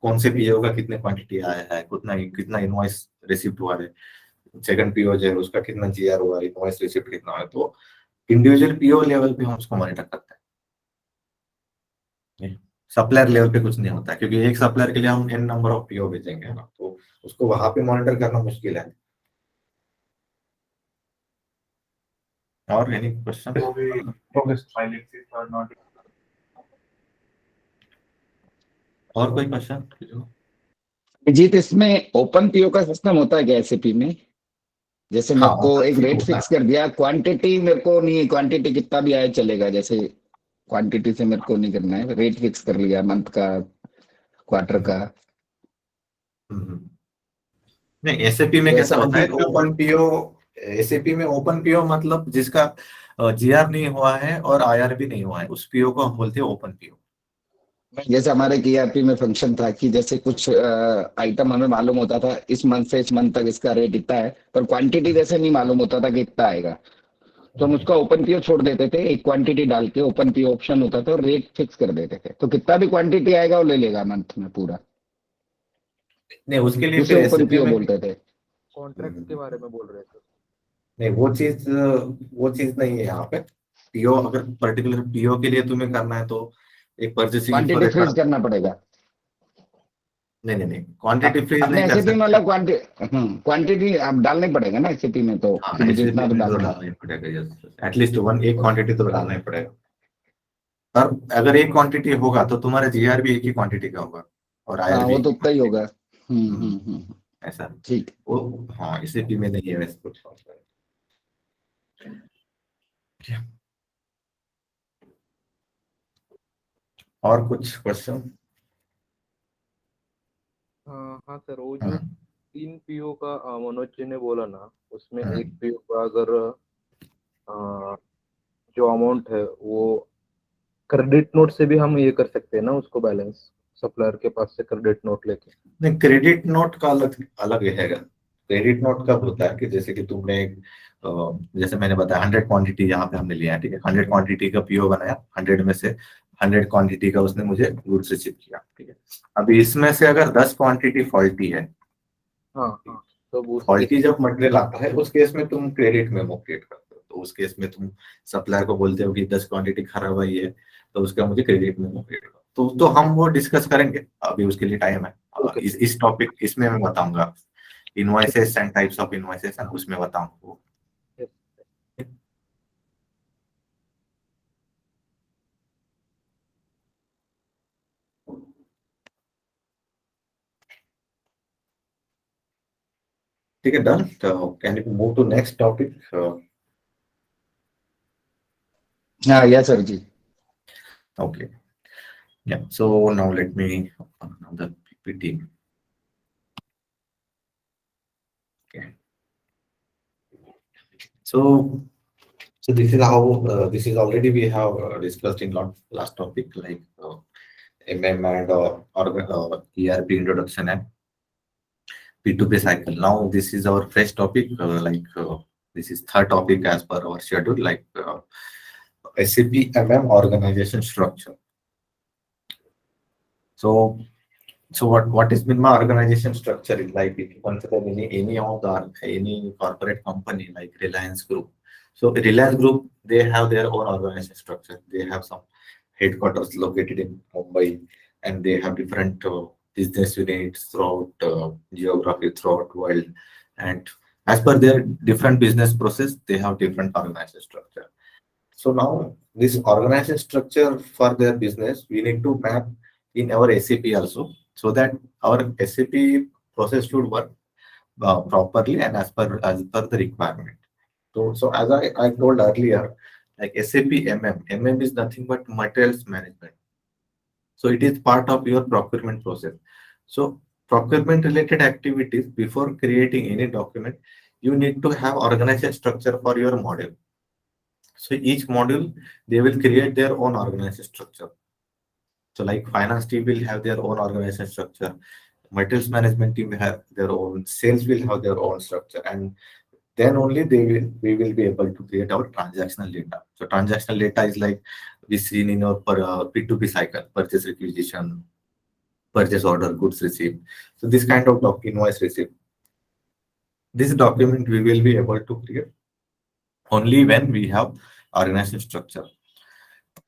कौन से पीओ का कितने क्वांटिटी आया है, कितना कितना इनवॉइस रिसीव हुआ है। सेकंड पीओ जो है उसका कितना जीआर हुआ है, इनवॉइस रिसीव कितना है। तो इंडिविजुअल पीओ लेवल पे हम उसको मॉनिटर करते हैं। सप्लायर लेवल पे कुछ नहीं होता, क्योंकि एक सप्लायर के लिए हम n नंबर ऑफ पीओ भेजेंगे ना, तो उसको वहां पे मॉनिटर करना मुश्किल है। और एनी क्वेश्चन? और कोई क्वेश्चन? जीत, इसमें ओपन पीओ का सिस्टम होता है क्या एसएपी में? जैसे हाँ, मेरे को एक open रेट PO फिक्स कर दिया, क्वांटिटी मेरे को नहीं, क्वांटिटी कितना भी आए चलेगा, जैसे क्वांटिटी से मेरे को नहीं करना है, रेट फिक्स कर लिया मंथ का, क्वार्टर का। नहीं, एसएपी में तो कैसा ऐसा होता है, अभी ओपन पीओ, एसएपी में ओपन पीओ मतलब जिसका जीआर नहीं हुआ है और आईआर भी नहीं हुआ है, उस पीओ को हम बोलते हैं ओपन पीओ। जैसे हमारे ईआरपी में फंक्शन था कि जैसे कुछ आइटम हमें मालूम होता था इस मंथ से इस मंथ तक इसका रेट इतना है, पर क्वांटिटी जैसे नहीं मालूम होता था कि इतना आएगा, तो हम उसका ओपन पीओ छोड़ देते थे, एक क्वांटिटी डाल के ओपन पीओ ऑप्शन होता था और रेट फिक्स कर देते थे, तो कितना भी क्वांटिटी आएगा वो ले लेगा मंथ में पूरा। नहीं, उसके लिए उसे फिर ओपन एसएपी पीओ में बोलते थे। कॉन्ट्रैक्ट के बारे में बोल रहे थे। नहीं, वो चीज नहीं है यहाँ पे। पीओ अगर पर्टिकुलर पीओ के लिए तुम्हें करना है तो एक परचेसिंग क्वांटिटी इंफॉर्मेशन। फ्रीज करना पड़ेगा। नहीं नहीं नहीं, क्वांटिटी फ्रीज अपने नहीं कर एसएपी में सकते। मतलब क्वांटिटी आप डालना ही पड़ेगा ना एसएपी में, तो हाँ, कि मुझे एसएपी इतना तो में तो डालना है। डालना ही पड़ेगा, एटलीस्ट एक क्वांटिटी तो डालना ही पड़ेगा। और अगर एक क्वांटिटी होगा तो तुम्हारा जीआर भी एक ही क्वांटिटी का होगा और आईआर हाँ भी वो एक तो ही उतना ही quantity होगा। का। ऐसा ठीक। वो, हाँ, एसएपी में नहीं है वैसे कुछ। और कुछ क्वेश्चन? हाँ सर, वो जो 3 PO का मनोज जी ने बोला ना, उसमें एक PO का अगर जो अमाउंट है वो क्रेडिट नोट से भी हम ये कर सकते हैं ना उसको बैलेंस, सप्लायर के पास से क्रेडिट नोट लेके। नहीं, क्रेडिट नोट का अलग अलग है। क्रेडिट नोट कब होता है कि जैसे कि तुमने जैसे मैंने बताया 100 क्वांटिटी यहाँ पे हमने लिया है, ठीक है, 100 क्वांटिटी का पीओ बनाया, 100 में से 100 क्वांटिटी का उसने मुझे गुड्स रिसीव किया, ठीक है। अभी इसमें से अगर 10 क्वांटिटी फॉल्टी है, हाँ, तो फॉल्टी जब मटेरियल आता है उस केस में तुम क्रेडिट मेमो क्रिएट करते हो। तो उस केस में तुम सप्लायर को बोलते हो कि 10 क्वांटिटी खराब आई है, तो उसका मुझे क्रेडिट मेमो क्रिएट करो। तो हम वो डिस्कस करेंगे, अभी उसके लिए टाइम है। इस टॉपिक इसमें मैं बताऊंगा invoices and types of invoices, उसमें बताऊंगा। ठीक है, डन। तो can you move to next topic? हाँ, yes sir ji. Okay, Yeah. So now let me open another PPT. Okay. So this is how this is already we have discussed in last topic like MM and ERP introduction and P2P cycle. Now this is our fresh topic. This is third topic as per our schedule, like SAP MM organization structure. So what is been my organization structure is like if you consider any of the any corporate company like Reliance Group. So Reliance Group, they have their own organization structure. They have some headquarters located in Mumbai, and they have different business units throughout geography throughout world. And as per their different business process, they have different organization structure. So now this organization structure for their business, we need to map in our SAP also, so that our SAP process should work properly and as per the requirement. So as I told earlier, like SAP MM is nothing but materials management. So it is part of your procurement process. So procurement related activities, before creating any document, you need to have organization structure for your module. So each module, they will create their own organization structure. So like finance team will have their own organization structure, materials management team will have their own, sales will have their own structure, and then only we will be able to create our transactional data. So transactional data is like we seen in our P2P cycle, purchase requisition, purchase order, goods received. So this kind of invoice receipt, this document we will be able to create only when we have organization structure.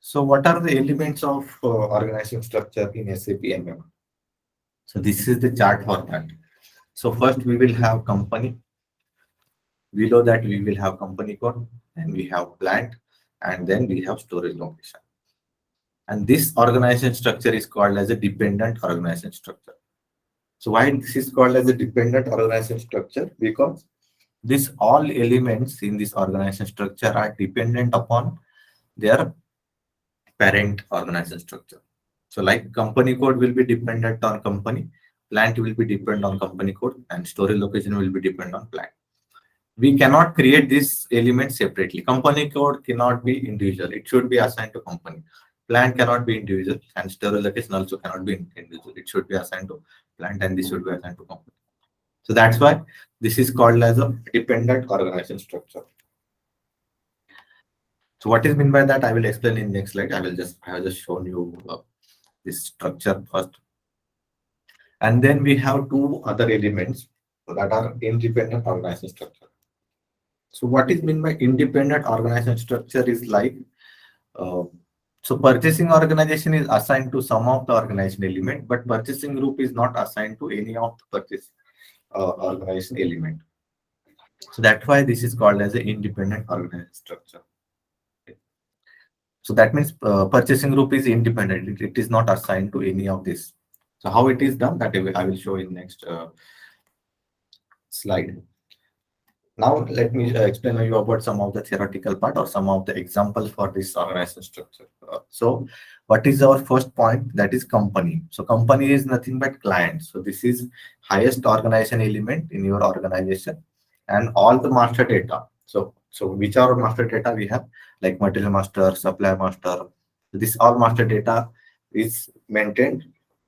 So what are the elements of organization structure in SAP MM? So this is the chart for that. So first we will have company. Below that we will have company code, and we have plant, and then we have storage location. And this organization structure is called as a dependent organization structure. So why this is called as a dependent organization structure? Because these all elements in this organization structure are dependent upon their parent organization structure. So like company code will be dependent on company, plant will be dependent on company code, and storage location will be dependent on plant. We cannot create these elements separately. Company code cannot be individual. It should be assigned to company. Plant cannot be individual, and storage location also cannot be individual. It should be assigned to plant, and this should be assigned to company. So that's why this is called as a dependent organization structure. So what is meant by that? I will explain in next slide. I have just shown you this structure first, and then we have two other elements that are independent organization structure. So what is meant by independent organization structure is like so purchasing organization is assigned to some of the organization element, but purchasing group is not assigned to any of the purchase organization element. So that's why this is called as an independent organization structure. So that means purchasing group is independent. It is not assigned to any of this. So how it is done, that I will show in next slide. Now let me explain to you about some of the theoretical part or some of the examples for this organization structure. So what is our first point? That is company. So company is nothing but client. So this is highest organization element in your organization, and all the master data. So which are master data we have, like material master, supply master. This all master data is maintained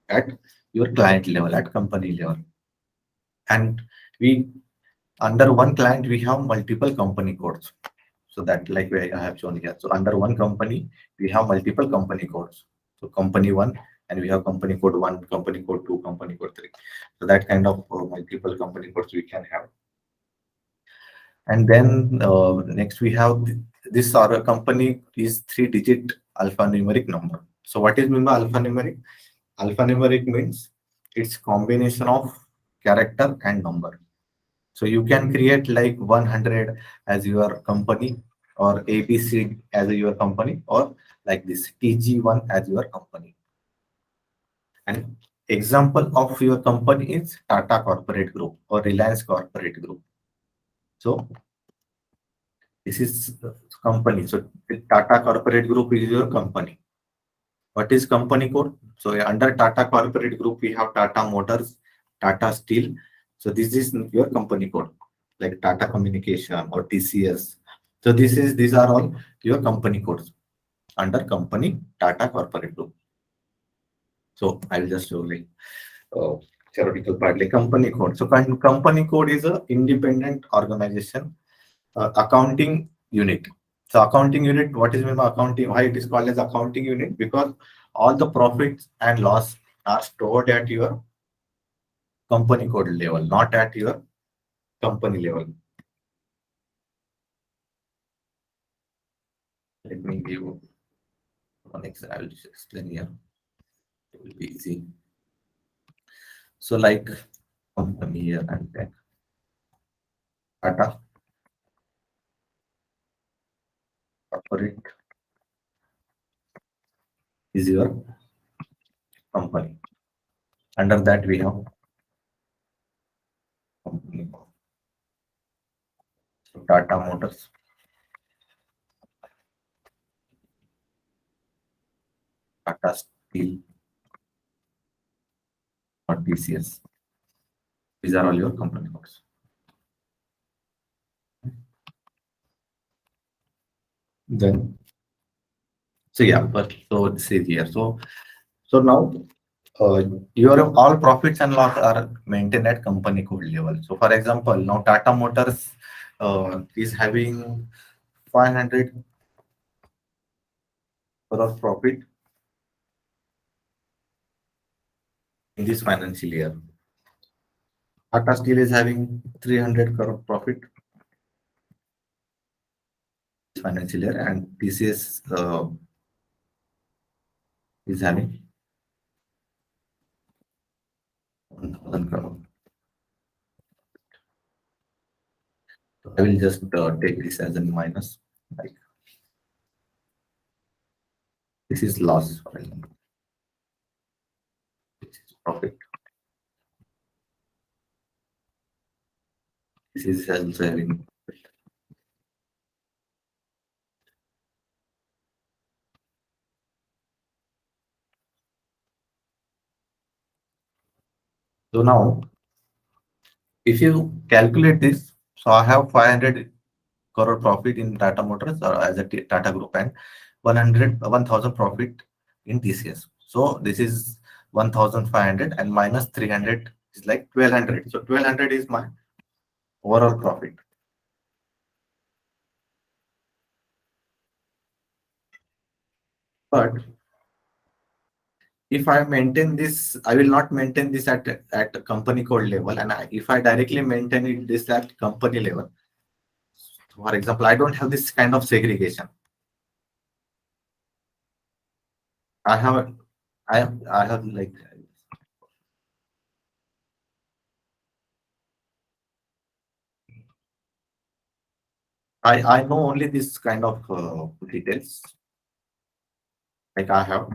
at your client level, at company level. And we under one client we have multiple company codes. So that like I have shown here. So under one company we have multiple company codes. So company one, and we have company code 1, company code 2, company code 3. So that kind of multiple company codes we can have. And then next we have this our company is 3-digit alphanumeric number. So what is meant by alphanumeric? Alphanumeric means it's combination of character and number. So you can create like 100 as your company, or ABC as your company, or like this TG1 as your company. And example of your company is Tata Corporate Group or Reliance Corporate Group. So this is company. So Tata Corporate Group is your company, What is company code? So under Tata Corporate Group, we have Tata Motors, Tata Steel. So this is your company code, like Tata Communication or TCS. So these are all your company codes under company Tata Corporate Group. So I will just show like theoretical part, like company code. So company code is a independent organization, accounting unit. So accounting unit, what is meant by accounting? Why it is called as accounting unit? Because all the profits and loss are stored at your company code level, not at your company level. Let me give one example. I will just explain here. It will be easy. So like company here and then Tata Corporate is your company. Under that we have company. So Tata Motors, Tata Steel, or TCS. These are all your company codes. Then, so yeah, but so this is here. So now your all profits and loss are maintained at company code level. So for example, now Tata Motors is having 500 crore profit in this financial year. Tata Steel is having 300 crore profit this financial year, and TCS is having 1,000 crore. So I will just take this as a minus, like this is loss, for example. This is profit. This is also having profit. So now, if you calculate this, so I have 500 crore profit in Tata Motors or as a Tata Group and 1,000 profit in TCS. So this is 1,500 and minus 300 is like 1,200. So 1,200 is my overall profit. But if I maintain this, I will not maintain this at company code level, and if I directly maintain it this at company level, for example, I don't have this kind of segregation. I have like I know only this kind of details. Like I have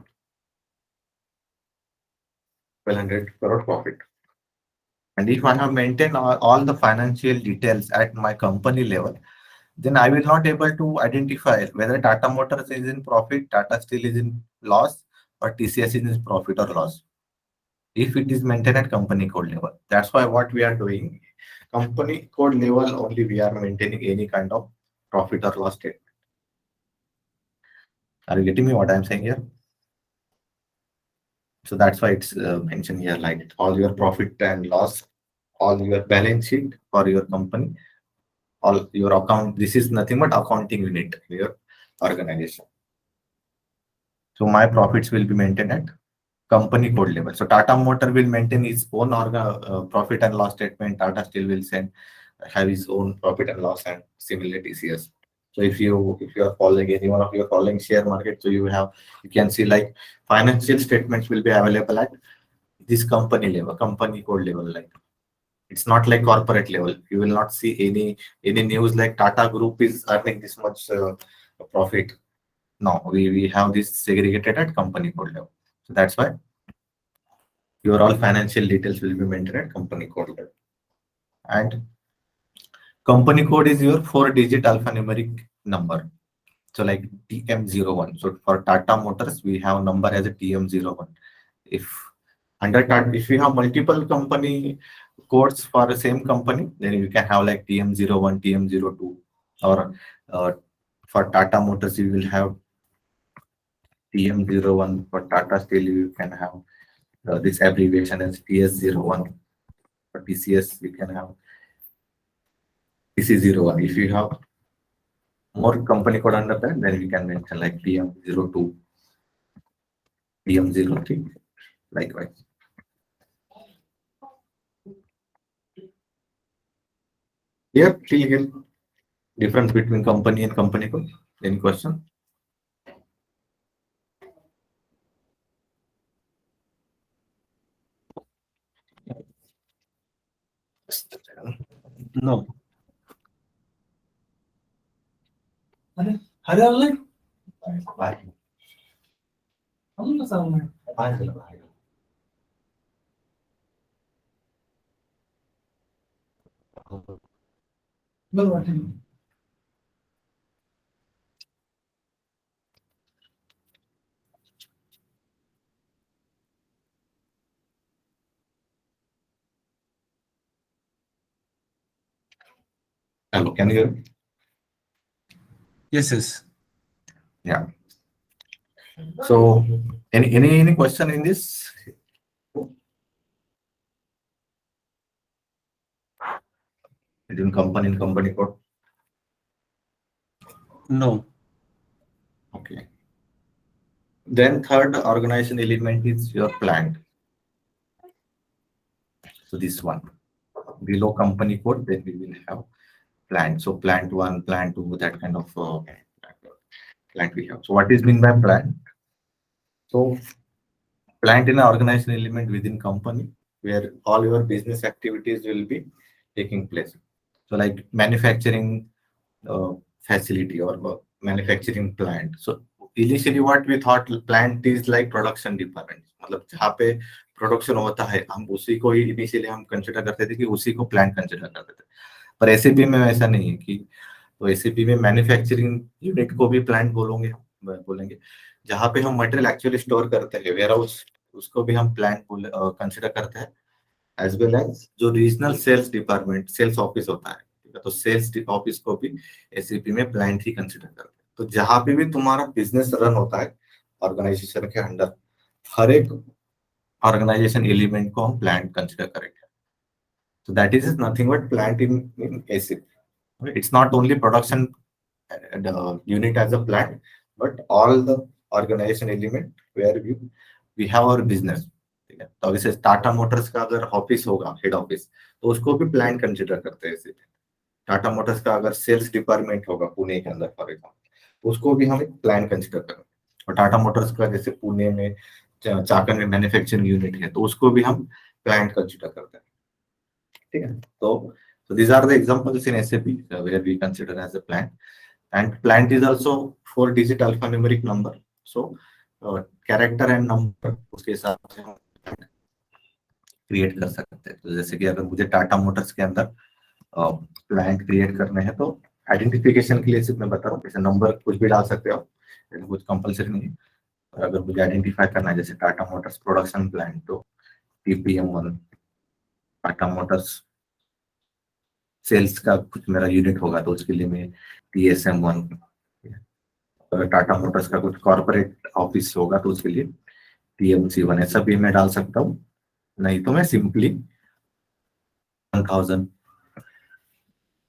1,200 crore profit. And if I have maintained all the financial details at my company level, then I will not able to identify whether Tata Motors is in profit, Tata Steel is in loss, or TCS is in profit or loss. If it is maintained at company code level. That's why what we are doing, company code level only we are maintaining any kind of profit or loss statement. Are you getting me what I'm saying here? So that's why it's mentioned here, like all your profit and loss, all your balance sheet for your company, all your account. This is nothing but accounting unit in your organization. So my profits will be maintained at company code level. So Tata Motor will maintain its own profit and loss statement. Tata Steel will have its own profit and loss, and similar TCS. So if you are following any one of your following share market, so you can see like financial statements will be available at this company level, company code level. Like it's not like corporate level. You will not see any news like Tata Group is earning this much profit. No, we have this segregated at company code level. So that's why your all financial details will be maintained at company code level. And company code is your 4-digit alphanumeric number. So like TM01. So for Tata Motors, we have number as a TM01. If under Tata, if we have multiple company codes for the same company, then you can have like TM01, TM02, or for Tata Motors, you will have TM01. For Tata Steel, you can have this abbreviation as TS01. For TCS, you can have TC01. If you have more company code under that, then we can mention like TM02, TM03, likewise. Yeah, till here, difference between company and company code. Any question? No. Hurry online. Bye. Hello, can you hear me? Yes. Yeah. So, any question in this? Between company and company code? No. Okay. Then third organization element is your plant. So this one. Below company code, then we will have plant. So plant 1, plant 2, that kind of plant we have. So what is mean by plant? So plant in an organization element within company where all your business activities will be taking place. So like manufacturing facility or manufacturing plant. So initially what we thought plant is like production department. मतलब जहाँ पे production होता है हम उसी को ही initially हम consider करते थे कि उसी को प्लांट कंसिडर करते थे, पर एसएपी में ऐसा नहीं है कि तो एसएपी में मैन्युफैक्चरिंग यूनिट को भी प्लांट बोलेंगे जहाँ पे हम मटेरियल एक्चुअली स्टोर करते हैं वेयर हाउस, उसको भी हम प्लांट कंसिडर करते हैं, एज वेल एज जो regional sales department sales office होता है, ठीक है, तो सेल्स ऑफिस को भी एसएपी में प्लांट ही कंसिडर करते हैं। तो जहाँ पे भी तुम्हारा बिजनेस रन होता है ऑर्गेनाइजेशन के अंडर, हर एक ऑर्गेनाइजेशन एलिमेंट को हम प्लांट कंसिडर करेंगे। So that is nothing but plant in SAP. It's not only production unit as a plant, but all the organization element where we have our business. ठीक है, तो जैसे Tata Motors का अगर office होगा हेड ऑफिस, तो उसको भी प्लांट कंसिडर करते हैं। टाटा मोटर्स का अगर सेल्स डिपार्टमेंट होगा पुणे के अंदर फॉर एग्जाम्पल, उसको भी हम एक प्लांट कंसिडर करेंगे। और टाटा मोटर्स का जैसे पुणे में चाकन में मैन्युफैक्चरिंग यूनिट है, तो उसको भी हम प्लांट कंसिडर करते हैं। ठीक है, तो these are the examples in SAP where we consider as a plant, and plant is also 4-digit alphanumeric number. So character and number उसके हिसाब से हम क्रिएट कर सकते हैं। तो जैसे कि अगर मुझे टाटा मोटर्स के अंदर प्लांट क्रिएट करने हैं, तो आइडेंटिफिकेशन के लिए सिर्फ मैं बता रहा हूँ, जैसे नंबर कुछ भी डाल सकते हो, कुछ कंपलसरी नहीं है। और अगर मुझे आइडेंटिफाई करना है जैसे टाटा मोटर्स प्रोडक्शन प्लांट, तो TPM1, टाटा मोटर्स सेल्स का कुछ मेरा यूनिट होगा तो उसके लिए मैं TSM1, टाटा मोटर्स का कुछ कॉर्पोरेट ऑफिस होगा तो उसके लिए TMC1, ऐसा भी मैं डाल सकता हूँ। नहीं तो मैं सिंपली 1000,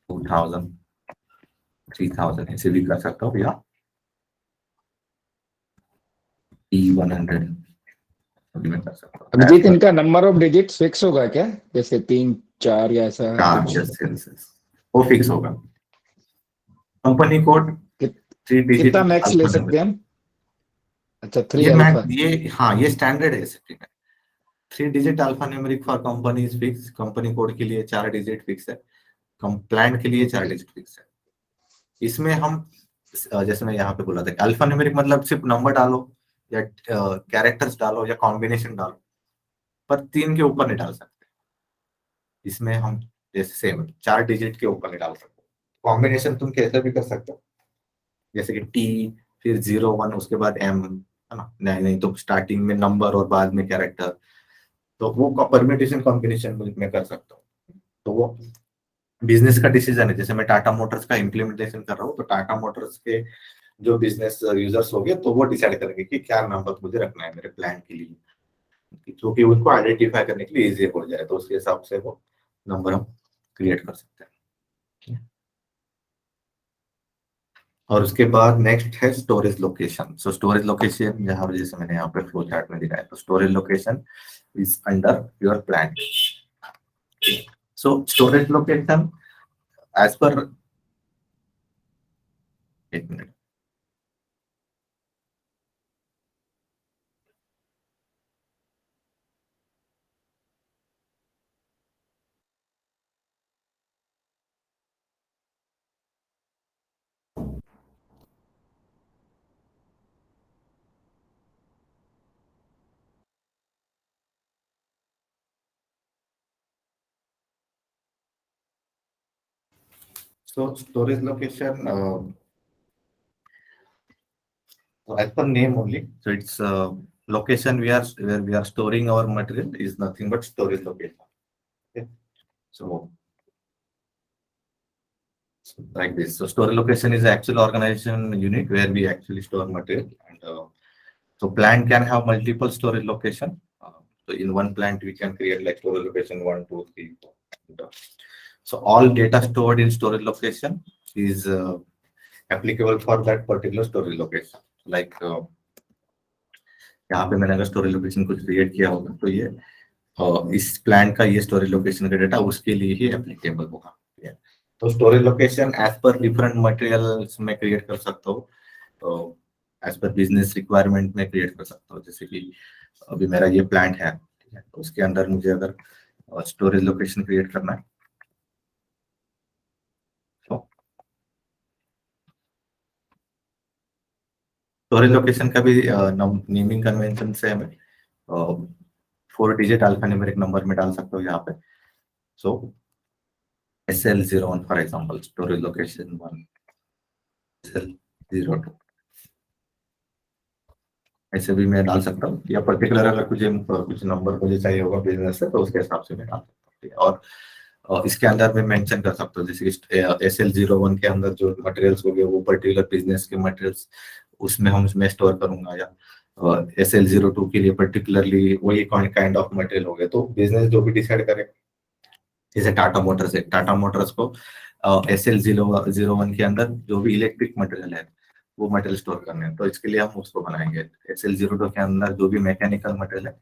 2000, 3000 ऐसे भी कर सकता हूँ, या E100 भी मैं कर सकता हूँ। अभिजीत, इनका नंबर ऑफ डिजिट फिक्स होगा क्या, जैसे 3, 4 या ऐसा कुछ? वो फिक्स होगा। कंपनी कोड 3 डिजिट कितना मैक्स ले सकते हैं हम? अच्छा, 3 अल्फा। ये स्टैंडर्ड है SAP का। 3 digit alpha numeric for company is fix. Company code के लिए 4 डिजिट फिक्स है, प्लांट के लिए 4 डिजिट फिक्स है। इसमें हम जैसे मैं यहाँ पे बोला था अल्फा न्यूमेरिक मतलब सिर्फ नंबर डालो या कैरेक्टर्स डालो या कॉम्बिनेशन डालो, पर 3 के ऊपर नहीं डाल सकते। इसमें हम जैसे सेम 4 डिजिट के ऊपर नहीं डाल सकते। कॉम्बिनेशन तुम कैसे भी कर सकते हो, जैसे कि टी फिर 01 उसके बाद एम, है ना, नहीं तो स्टार्टिंग में नंबर और बाद में कैरेक्टर, तो वो परम्यूटेशन कॉम्बिनेशन में कर सकता हूँ। तो वो बिजनेस का डिसीजन है। जैसे मैं टाटा मोटर्स का इम्प्लीमेंटेशन कर रहा हूँ, तो टाटा मोटर्स के जो बिजनेस यूजर्स हो गए, तो वो डिसाइड करेंगे कि क्या नंबर मुझे रखना है मेरे प्लान के लिए, क्योंकि उनको आइडेंटिफाई करने के लिए इजी हो जाए, तो उसके हिसाब से वो नंबर हम क्रिएट कर सकते हैं। और उसके बाद नेक्स्ट है स्टोरेज लोकेशन। सो स्टोरेज लोकेशन जहां जैसे मैंने यहाँ पे फ्लो चार्ट में दिखाया, तो storage location is under your plan. So storage location as per, एक minute, so storage location, so as per name only, so it's location where we are storing our material is nothing but storage location. Okay. So like this. So storage location is the actual organization unit where we actually store material, and so plant can have multiple storage location. So in one plant we can create like storage location 1, 2, 3, 4. So all data stored in storage location is applicable for that particular storage location. Like यहाँ पे मैंने अगर storage location कुछ create किया होगा, तो ये इस प्लांट का ये स्टोरेज लोकेशन का डेटा उसके लिए ही एप्लीकेबल होगा। तो storage location as per different materials में क्रिएट कर सकता हूँ, तो एज पर बिजनेस रिक्वायरमेंट में क्रिएट कर सकता हूँ। जैसे कि अभी मेरा ये प्लांट है, ठीक है, तो उसके अंदर मुझे अगर स्टोरेज लोकेशन क्रिएट करना है, स्टोरेज लोकेशन का भी नेमिंग कन्वेंशन से हमें 4 डिजिट अल्फान्यूमेरिक नंबर में डाल सकते हो यहाँ पे। सो SL01 for example, storage location 1, SL02, ऐसे भी मैं डाल सकता हूँ, या पर्टिकुलर अगर कुछ नंबर मुझे चाहिए होगा बिजनेस से, तो उसके हिसाब से मैं डाल सकता हूँ। और इसके अंदर मैं मेंशन कर सकता हूँ, जैसे कि SL01 के अंदर जो मटेरियल्स हो गए वो पर्टिकुलर बिजनेस के मटेरियल्स उसमें मैं स्टोर करूंगा, या SL02 के लिए पर्टिकुलरली वही काइंड ऑफ मटेरियल हो गया। तो बिजनेस जो भी डिसाइड करे, जैसे टाटा मोटर्स है, टाटा मोटर्स को SL01 के अंदर जो भी इलेक्ट्रिक मटेरियल है वो मटेरियल स्टोर करने हैं, तो इसके लिए हम उसको बनाएंगे। SL02 के अंदर जो भी मैकेनिकल मटेरियल है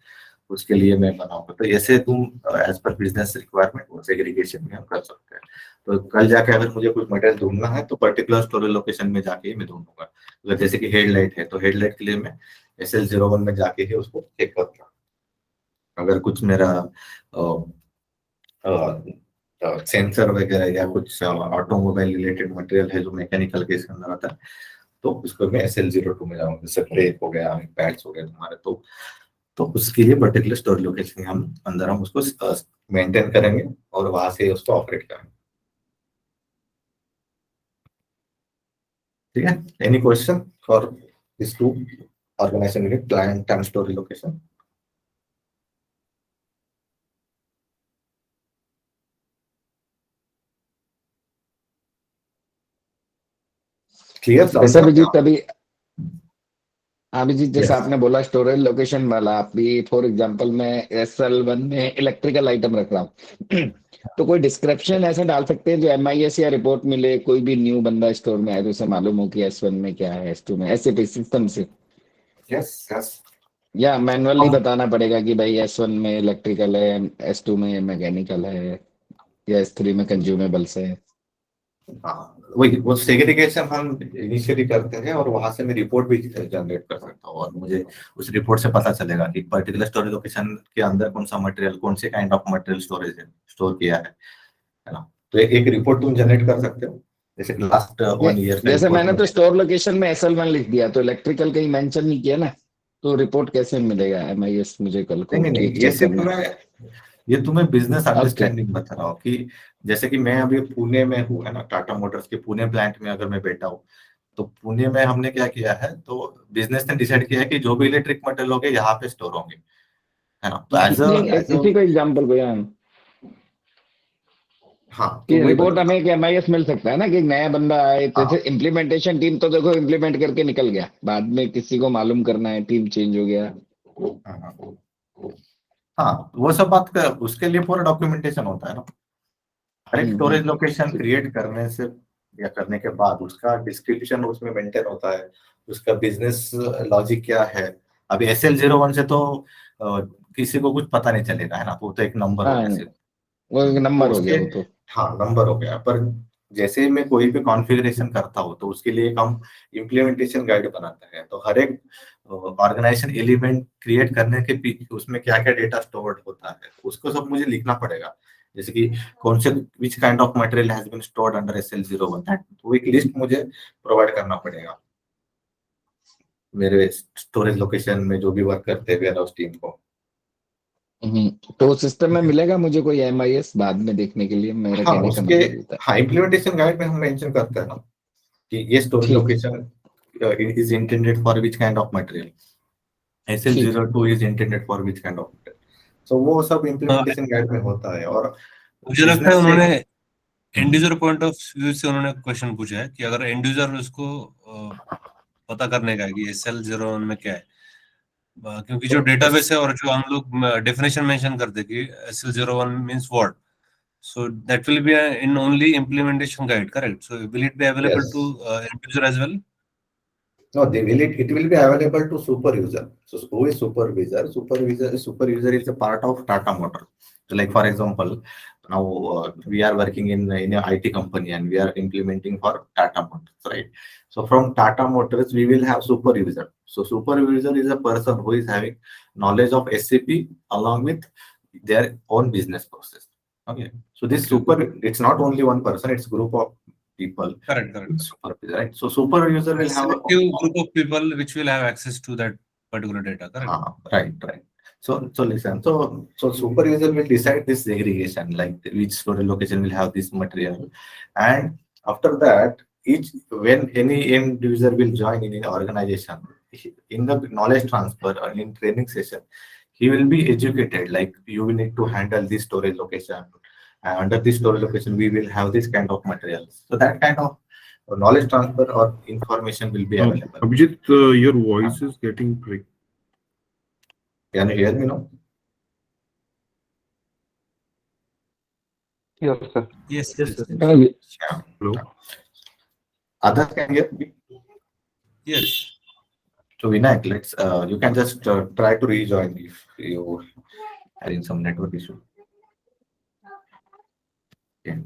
उसके लिए मैं बनाऊंगा। तो ऐसे तुम एज पर बिजनेस रिक्वायरमेंट वो सेग्रीगेशन में हम कर सकते हैं। तो कल जाके अगर मुझे कुछ मटेरियल ढूंढना है, तो पर्टिकुलर स्टोरेज लोकेशन में जाके ही मैं ढूंढूंगा। अगर जैसे कि हेडलाइट है, तो हेडलाइट के लिए मैं SL01 में जाके ही उसको चेक करूंगा। अगर कुछ मेरा सेंसर वगैरह या कुछ ऑटोमोबाइल रिलेटेड मटेरियल है जो मैकेनिकल के इसके अंदर आता है, तो उसको मैं SL02 में जाऊंगा। जैसे ब्रेक हो गया, पैड्स हो गए तुम्हारे, तो उसके लिए पर्टिकुलर स्टोरेज लोकेशन हम उसको मेंटेन करेंगे और वहां से उसको ऑपरेट करेंगे। ठीक है, any question for this two organization unit, plant and storage location? Clear? वैसे अभिजीत कभी अभिजीत जैसा आपने बोला स्टोरेज लोकेशन वाला, अभी फॉर एग्जांपल मैं SL1 में इलेक्ट्रिकल आइटम रख रहा हूँ तो कोई डिस्क्रिप्शन ऐसा डाल सकते हैं जो MIS या रिपोर्ट मिले, कोई भी न्यू बंदा स्टोर में आए तो उसे मालूम हो कि S1 में क्या है, S2 में, ऐसे सिस्टम से? यस यस, या मैनुअली बताना पड़ेगा कि भाई S1 में इलेक्ट्रिकल है, S2 में मैकेनिकल है, या S3 में कंज्यूमेबल्स है? हाँ, वही वो सेग्रीगेशन हम इनिशियली करते हैं और वहां से मैं रिपोर्ट भी जनरेट कर सकता हूँ, और मुझे उस रिपोर्ट से पता चलेगा कि पर्टिकुलर स्टोरेज लोकेशन के अंदर कौन सा मटेरियल, कौन से काइंड ऑफ मटेरियल स्टोरेज है, स्टोर किया है ना। तो एक रिपोर्ट तुम जनरेट कर सकते हो, जैसे लास्ट 1 ईयर का जैसे मैंने रिपोर्ट। तो स्टोर लोकेशन में SL1 लिख दिया, तो इलेक्ट्रिकल कहीं मेंशन नहीं किया ना, तो रिपोर्ट कैसे मिलेगा MIS मुझे कल को नहीं, चेक करना? ये तुम्हें बिजनेस Okay. अंडरस्टैंडिंग बता रहा हूँ कि जैसे कि मैं अभी पुणे में हूँ, है ना, टाटा मोटर्स के पुणे प्लांट में अगर मैं बैठा हूँ, तो पुणे में हमने क्या किया है, तो बिजनेस ने डिसाइड किया है कि जो भी इलेक्ट्रिक मटेरियल होंगे यहाँ पे स्टोर होंगे, है ना। तो एज इसी को एग्जाम्पल को यार हाँ, कि तो वही रिपोर्ट बता। हमें एक MIS मिल सकता है ना कि एक नया बंदा आए, जैसे इम्प्लीमेंटेशन टीम तो देखो इम्प्लीमेंट करके निकल गया, बाद में किसी को मालूम करना है, टीम चेंज हो गया। हाँ, वो सब बात कर, उसके लिए पूरा डॉक्यूमेंटेशन होता है ना। हर एक स्टोरेज लोकेशन क्रिएट करने से या करने के बाद उसका डिस्क्रिप्शन उसमें मेंटेन होता है, उसका बिजनेस लॉजिक क्या है। अभी SL01 से तो किसी को कुछ पता नहीं चलेगा, है ना, वो तो एक नंबर हो हाँ, गया सिर्फ। वो एक तो नंबर हो उसके, गया वो तो। हाँ, नंबर हो गया। पर जैसे ही मैं कोई भी कॉन्फ़िगरेशन करता हूँ तो उसके लिए एक हम इम्प्लीमेंटेशन गाइड बनाते हैं। तो हर एक ऑर्गेनाइजेशन एलिमेंट क्रिएट करने के पीछे उसमें क्या क्या डेटा स्टोर्ड होता है, उसको सब मुझे लिखना पड़ेगा। जैसे कि कौन से which kind of material has been stored under SL01, वो एक लिस्ट मुझे प्रोवाइड करना पड़ेगा मेरे स्टोरेज लोकेशन में जो भी वर्क करते हैं वेयर हाउस टीम को। तो सिस्टम में मिलेगा मुझे कोई MIS बाद में देखने के लिए, मेरा हाँ, कहने का उसके, मतलब होता है। हाँ, इम्प्लीमेंटेशन गाइड में हम मेंशन करते हैं ना कि ये स्टोरेज ठीक location is intended for which kind of material, SL02 is intended for which kind of material. So वो सब इम्प्लीमेंटेशन गाइड में होता है। और मुझे लगता है business से उन्होंने and user point of view से उन्होंने क्वेश्चन पूछा है कि अगर एंड यूजर उसको पता करने का है कि SL01 में क्या है, क्योंकि जो डेटाबेस है और जो हम लोग डेफिनेशन मेंशन करते हैं कि SL01 means what, so that will be in only implementation guide, correct? So will it be available to yes, end user as well? no, they will, it will be available to super user. So who is supervisor? Super user is a part of Tata Motor. So like for example, now we are working in an IT company and we are implementing for Tata Motors, right? So from Tata Motors we will have super user. So super user is a person who is having knowledge of SAP along with their own business process. Okay. So this super, it's not only one person, it's group of people. Correct. Supervisor, right? So super user will have Selective group of people which will have access to that particular data, correct? right. So listen. So super user will decide this segregation, like which storage location will have this material, and after that, when any end user will join in an organization, in the knowledge transfer or in training session, he will be educated. Like you will need to handle this storage location. And under this storage location, we will have this kind of materials. So that kind of knowledge transfer or information will be available. Abhijit, your voice is getting break. Can you hear me now? Yes, sir. Yes. Yeah. Hello. Others can hear me? Yes. So Vinayak, let's you can just try to rejoin if you are in some network issue. Okay.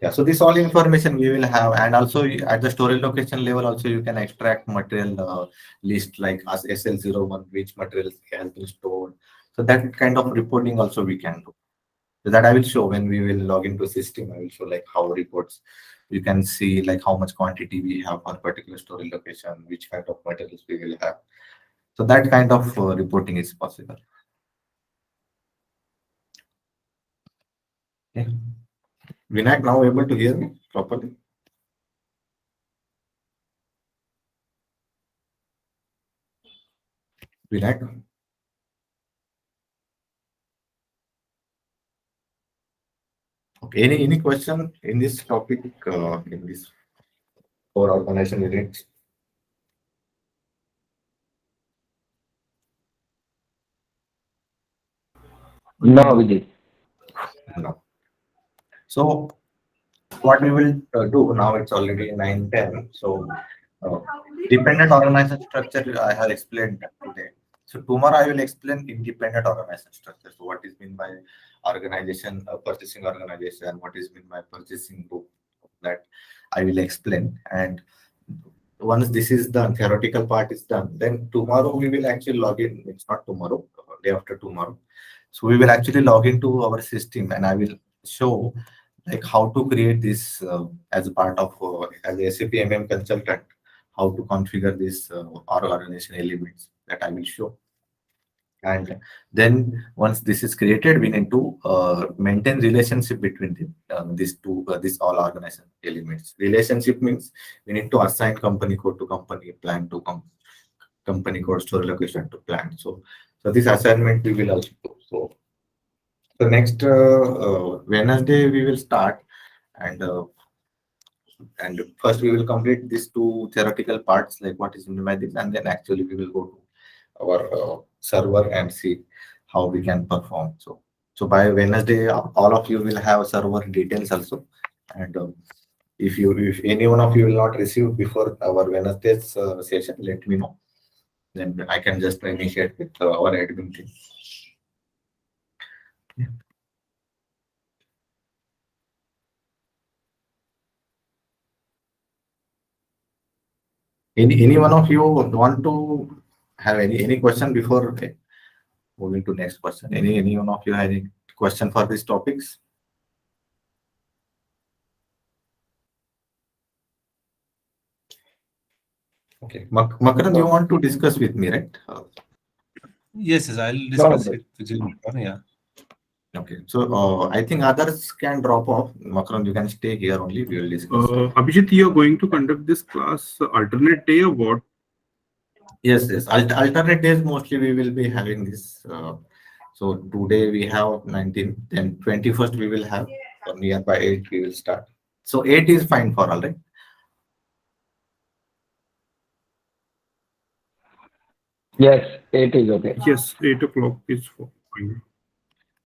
Yeah, so this all information we will have, and also at the storage location level also you can extract material list like as SL01, which materials has been stored. So that kind of reporting also we can do. So that I will show when we will log into system. I will show like how reports, you can see like how much quantity we have for particular storage location, which kind of materials we will have. So that kind of reporting is possible. Okay. Vinayak, now able to hear me properly? Vinayak? Okay. Any question in this topic, in this for organization units? No, Abhijit. No. So what we will do now, it's already 9:10. So dependent organization structure I have explained today. So tomorrow I will explain independent organization structure. So what is mean by organization, purchasing organization, what is mean by purchasing group, that I will explain. And once this is done, theoretical part is done, then tomorrow we will actually log in. It's not tomorrow, day after tomorrow. So we will actually log into our system and I will show like how to create this as a part of as a SAP MM consultant, how to configure this our organization elements, that I will show. And then once this is created, we need to maintain relationship between these two, these all organization elements. Relationship means we need to assign company code to company, plan to company code, store location to plan. So this assignment we will also do. So the next Wednesday we will start, and first we will complete these two theoretical parts, like what is numerics, and then actually we will go to our server and see how we can perform. So by Wednesday, all of you will have server details also. And if any one of you will not receive before our Wednesday's session, let me know. Then I can just initiate with our admin team. Yeah. Any one of you want to have any question before moving to next question? Any one of you have any question for these topics? Okay, Makaran, you want to discuss with me, right? Yes, I'll discuss it with you later. Yeah. Okay, so I think others can drop off. Makaran, you can stay here only. We will discuss. Abhijit, you are going to conduct this class alternate day or what? Yes. Alternate days mostly we will be having this. So today we have 19, then 21st we will have. So nearby 8 we will start. So 8 is fine for all, right? Yes, 8 is okay. Yes, 8 o'clock is fine.